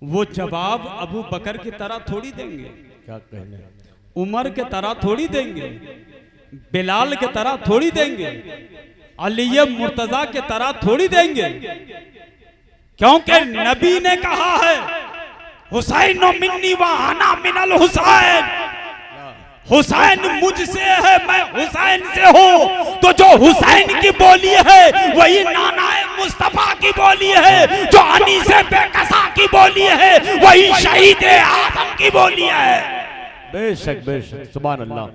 वो जवाब अबू बकर की तरह थोड़ी देंगे, क्या कहने, उमर के तरह थोड़ी देंगे, बिलाल के तरह थोड़ी देंगे, अली मुर्तजा के तरह थोड़ी देंगे, क्योंकि नबी ने कहा है हुसैन मिन्नी व अना मिनल हुसैन। हुसैन मुझसे है, मैं हुसैन से हूँ। तो जो हुसैन की बोली है वही नानाए मुस्तफा की बोली है, जो अनी से बेकसा की बोली है वही शहीद आजम की बोली है। बेशक बेशक, सुभान अल्लाह।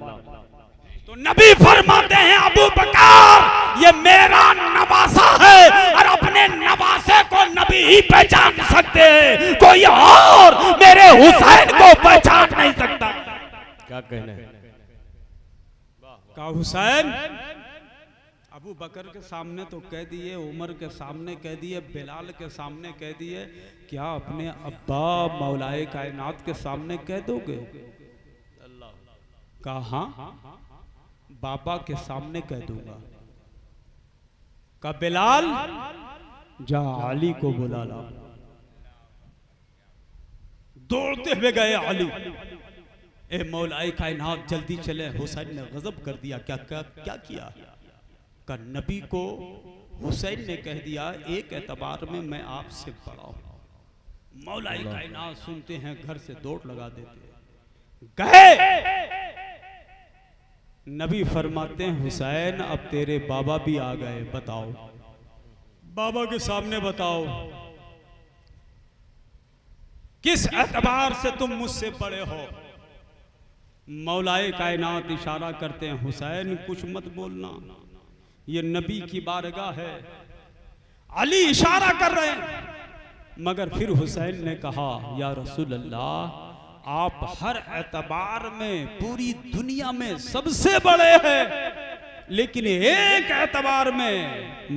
तो नबी फरमाते हैं अबू बकर ये मेरा नवासा है, और अपने नवासे को नबी ही पहचान सकते हैं, कोई और मेरे हुसैन को पहचान नहीं सकता। क्या कहने का हुसैन अबू बकर के सामने तो कह दिए, उमर के सामने कह दिए, बिलाल के सामने कह दिए, क्या अपने अब्बा मौलाए कायनात के सामने कह दोगे? कहा हाँ, बाबा के सामने कह दूंगा। का बिलाल जा अली को बुला ला। दौड़ते हुए गए अली, ए मौलाए कायनात जल्दी चले। हुसैन ने गजब कर दिया। क्या क्या क्या किया? का नबी को हुसैन ने कह दिया एक एतबार में मैं आपसे बड़ा हूं। मौलाई कायनात सुनते हैं घर से दौड़ लगा देते हैं। गए नबी फरमाते हैं हुसैन अब तेरे बाबा भी आ गए, बताओ बाबा के सामने बताओ किस एतबार से तुम मुझसे बड़े हो। मौलाए कायनात इशारा करते हैं हुसैन कुछ मत बोलना, ये नबी की बारगाह है। अली इशारा कर रहे हैं, मगर फिर हुसैन ने कहा या रसूल अल्लाह आप हर एतबार में पूरी दुनिया में सबसे बड़े हैं, लेकिन एक एतबार में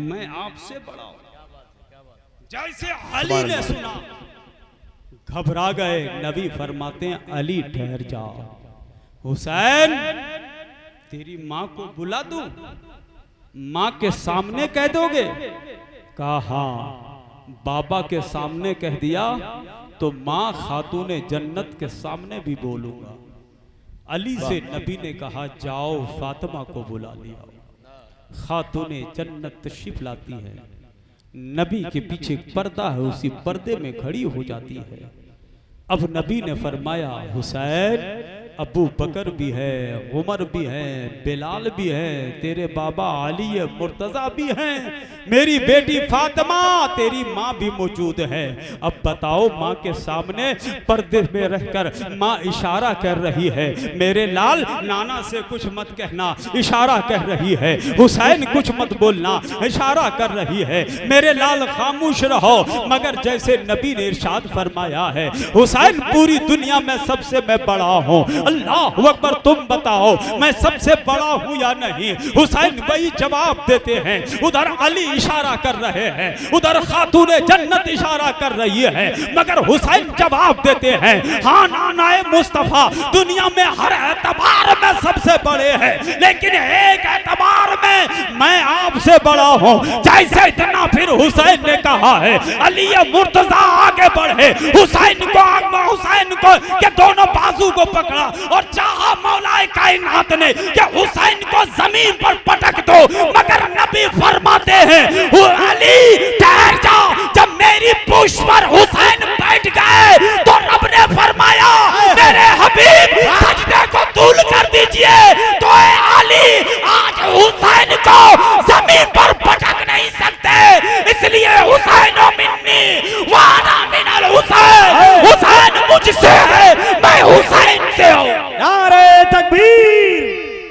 मैं आपसे बड़ा हूं। जैसे अली ने सुना घबरा गए। नबी फरमाते हैं अली ठहर जाओ, हुसैन तेरी मां को बुला दूं, मां के सामने कह दोगे? कहा हाँ। बाबा के सामने कह दिया तो मां खातूने जन्नत के सामने भी बोलूंगा। अली से नबी ने कहा जाओ फातिमा को बुला लिया। खातूने जन्नत तशरीफ लाती है, नबी के पीछे पर्दा है, उसी पर्दे में खड़ी हो जाती है। अब नबी ने फरमाया हुसैन अबू बकर भी है, उमर भी है, बिलाल भी है, तेरे बाबा अली मुर्तजा भी हैं, मेरी बेटी फातिमा तेरी माँ भी मौजूद है। अब बताओ माँ के सामने पर्दे में रहकर माँ इशारा कर रही है, मेरे लाल नाना से कुछ मत कहना, इशारा कर रही है। हुसैन कुछ मत बोलना, इशारा कर रही है। मेरे लाल खामोश रहो, मगर जैसे नबी ने इरशाद फरमाया है हुसैन पूरी दुनिया में सबसे मैं बड़ा हूँ, अल्लाह अकबर, तुम बताओ मैं सबसे बड़ा हूँ या नहीं। हुसैन वही जवाब देते हैं। उधर अली इशारा कर रहे हैं, उधर खातूने जन्नत इशारा कर रही है, मगर हुसैन जवाब देते हैं हाँ नानाए मुस्तफा दुनिया में हर एतबार में सबसे बड़े हैं, लेकिन एक एतबार में मैं आपसे बड़ा हूँ। जैसे इतना फिर हुसैन ने कहा है अली मुर्तजा आगे बढ़े, हुसैन को के दोनों बाजू को पकड़ा और चाहा मौलाए कायनात ने कि हुसैन को जमीन पर पटक दो, मगर नबी फरमाते हैं अली ठहर जाओ। जब मेरी पूछ पर हुसैन बैठ गए तो रब ने फरमाया मेरे हबीब सजदे को दूर कर दीजिए। तो अली आज हुसैन को जमीन पर पटक नहीं सकते, इसलिए हुसैन मिन्नी वाना मिनल हुसैन, हुसैन मुझसे है मैं हुसैन से हूं। नारे तकबीर,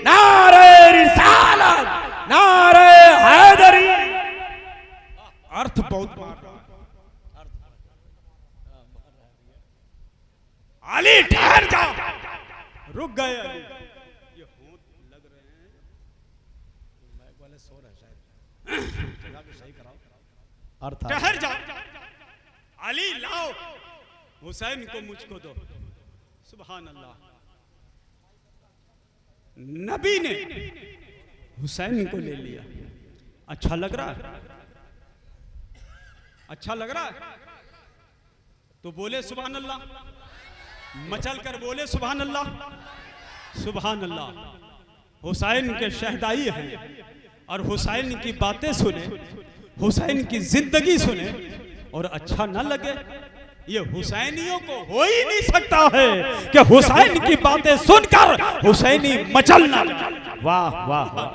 नारे रिसालत, नारे हैदरी। अर्थ बहुत अली ठहर जाओ, रुक गए अली, ये होंठ लग रहे हैं, माइक वाले सो रहे शायद, जगह को सही कराओ। अर्थ ठहर जाओ, अली लाओ हुसैन को मुझको दो। सुभान अल्लाह। नबी ने हुसैन को ले लिया। अच्छा लग रहा है, अच्छा लग रहा है तो बोले सुभान अल्लाह, मचल कर बोले सुभान अल्लाह, सुभान अल्लाह। हुसैन के शहदाई हैं और हुसैन की बातें सुने, हुसैन की जिंदगी सुने और अच्छा न लगे, ये हुसैनियों को हो ही नहीं सकता है कि हुसैन की बातें सुनकर हुसैनी मचलना। वाह वाह वाह।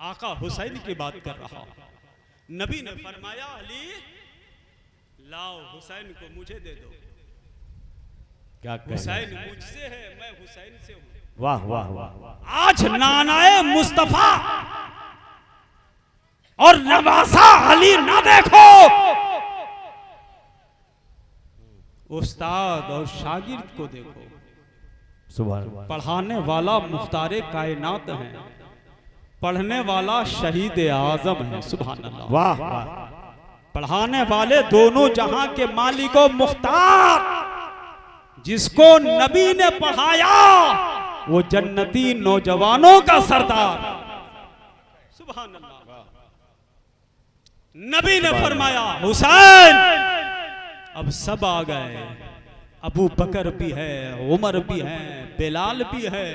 आका हुसैन की बात कर रहा। नबी ने फरमाया अली लाओ हुसैन को मुझे दे दो। क्या हुसैन मुझसे है, मैं हुसैन से हूं। वाह वाह वाह। आज नानाए मुस्तफा और नवासा अली ना देखो, उस्ताद और शागिर्द को देखो। सुभान। पढ़ाने वाला मुख्तारे कायनात है, पढ़ने वाला शहीद आजम है। सुभान अल्लाह। वाह वाह। पढ़ाने वाले दोनों जहां के मालिको मुख्तार, जिसको नबी ने पढ़ाया वो जन्नती नौजवानों का सरदार। सुभान अल्लाह। नबी ने फरमाया हुसैन अब सब आ गए, अबू बकर भी है, उमर भी है, बिलाल भी है,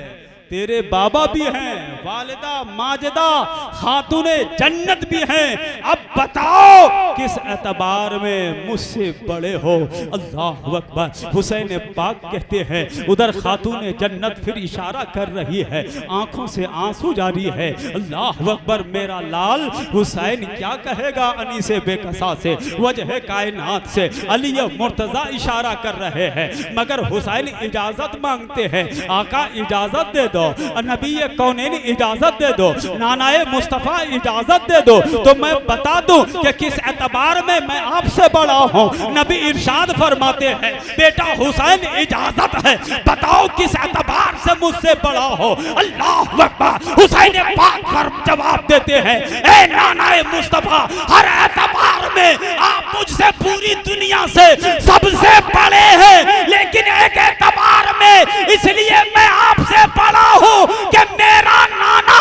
तेरे बाबा भी हैं, वालिदा माजिदा खातूने जन्नत भी हैं, अब बताओ किस एतबार में मुझसे बड़े हो। अल्लाह अकबर। हुसैन पाक कहते हैं उधर खातूने जन्नत फिर इशारा कर रही है, आंखों से आंसू जारी है। अल्लाह अकबर। मेरा लाल हुसैन क्या कहेगा अनीसे बेकसा से, वजह कायनात से अली मुर्तजा इशारा कर रहे हैं, मगर हुसैन इजाजत मांगते हैं, आका इजाजत दे दो, नबी कौनैन इजाजत दे दो, नानाए मुस्तफा इजाजत दे दो, तो मैं बता दूं कि किस एतबार में मैं आपसे बड़ा हूं। नबी इरशाद फरमाते हैं बेटा हुसैन इजाजत है, बताओ किस एतबार से मुझसे बड़ा हो। अल्लाह अकबर। हुसैन पाक पर जवाब देते हैं ए नानाए मुस्तफा, हर एतबार में आप मुझसे पूरी दुनिया से सबसे बड़े हैं, लेकिन एक एतबार में इसलिए मैं आपसे बड़ा हूं कि मेरा नाना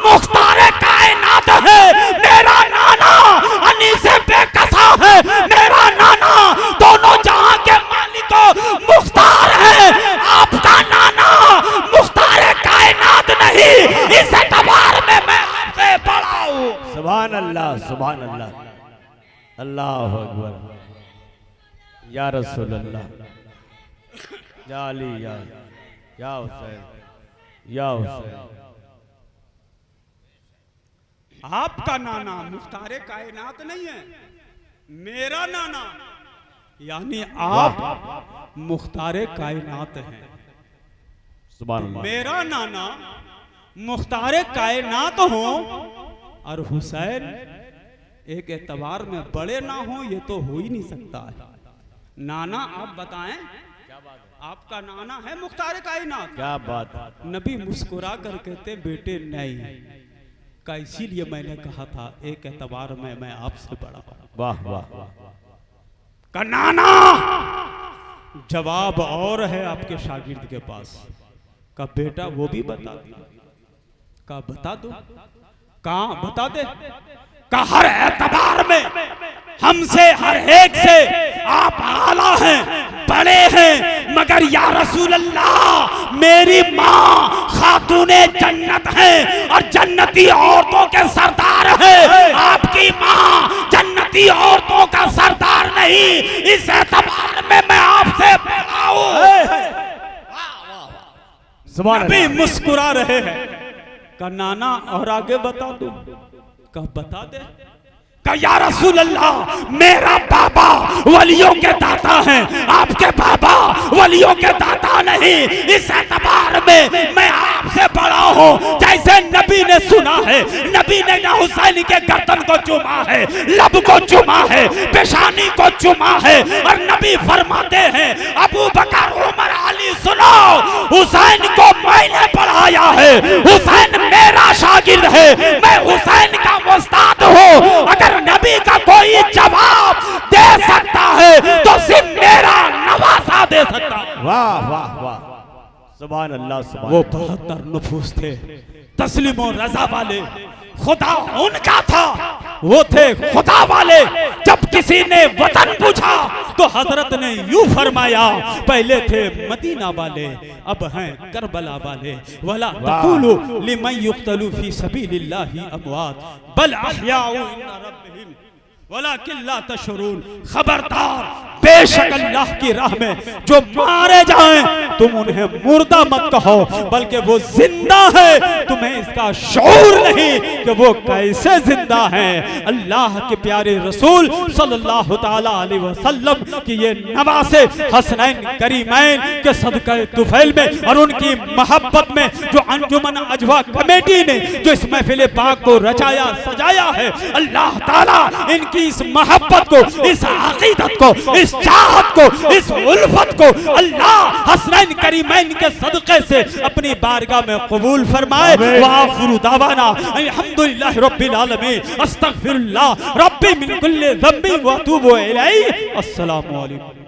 मुख्तारे कायनात है, मेरा नाना अनीसे बेकसा है, मेरा नाना दोनों जहां के मालिको मुख्तार है, आपका नाना मुख्तारे कायनात नहीं, इस एतबार में मैं आपसे बड़ा हूं। सुभान अल्लाह, सुभान अल्लाह, अल्लाह अकबर। या रसूल अल्लाह, या अली, या हुसैन, या हुसैन। आपका नाना मुख्तारे कायनात नहीं है, मेरा नाना यानी आप मुख्तारे कायनात हैं। सुभान अल्लाह। मेरा नाना मुख्तारे कायनात हो और हुसैन एक एतबार में बड़े ना हो, ये तो हो ही नहीं सकता है। नाना आप बताएं, आपका नाना है मुख्तार कायनात। क्या बात। नबी मुस्कुरा कर कहते बेटे नहीं का, इसीलिए मैंने कहा था एक एतबार में मैं आपसे बड़ा हूं। वाह वाह वाह। का नाना जवाब और है आपके शागिर्द के पास, का बेटा वो भी बता दिया, का बता दो, कहां बता दे, का हर एतबार में हमसे हर एक से आप आला हैं, बड़े हैं, मगर या रसूल अल्लाह मेरी माँ खातूने जन्नत है और जन्नती औरतों के सरदार है, आपकी माँ जन्नती औरतों का सरदार नहीं, इस एतबार में मैं आपसे बड़ा हूं। नबी मुस्कुरा रहे हैं, का नाना और आगे बता दो, का बता दे, का या रसूल अल्लाह मेरा बाबा वलियों के दाता हैं, आपके बाबा वलियों के दाता नहीं, इस एतबार में मैं आपसे बड़ा हूं। जैसे नबी ने सुना है, नबी ने ना हुसैन के गर्दन को चूमा है, लब को चूमा है, पेशानी को चूमा है, और नबी फरमाते हैं अबू बकर उमर अली सुनो, हुसैन को मैंने पढ़ाया है, हुसैन मेरा शागिर्द है, मैं हुसैन का उस्ताद हूं। अगर नबी का कोई जवाब दे सकता है तो सिर्फ मेरा नवासा दे सकता है। वाह वाह वाह, सुभान अल्लाह, सुभान। वो 72 नफूस थे, तस्लीम और रजा वाले, खुदा उनका था, वो थे खुदा वाले। जब किसी ने वतन पूछा तो हजरत ने यूं फरमाया, पहले थे मदीना वाले, अब हैं करबला वाले। वला तक़ूलू लिमन युक़तलू फी सबीलिल्लाहि अमवात बल अहयाउ इन्ना रब्बिहिम वलाकिन ला तशऊरून। खबरदार, बेशक अल्लाह की राह में जो मारे जाएं तुम उन्हें मुर्दा मत कहो, बल्कि वो जिंदा है, तुम्हें इसका शऊर नहीं कि वो कैसे जिंदा हैं। अल्लाह के प्यारे रसूल सल्लल्लाहु ताला अलैहि वसल्लम की ये नवासे हसनैन करीमैन के सदक़े तुफैल में और उनकी मोहब्बत में जो अंजुमन अजवा कमेटी ने जो इस महफिल पाक को रचाया सजाया है, अल्लाह ताला इनकी इस मोहब्बत को, इस अकीदत को, इस चाहत को, इस उल्फत को अल्लाह हसनैन करीमैन के सदक़े से अपनी बारगाह में कबूल फरमाए। व आखिरु दावाना अल्हम्दुलिल्लाहि रब्बिल आलमीन, अस्तगफिरुल्लाह रब्बी मिन कुल्ली ज़ंबि व अतूबु इलैहि। अस्सलामु अलैकुम।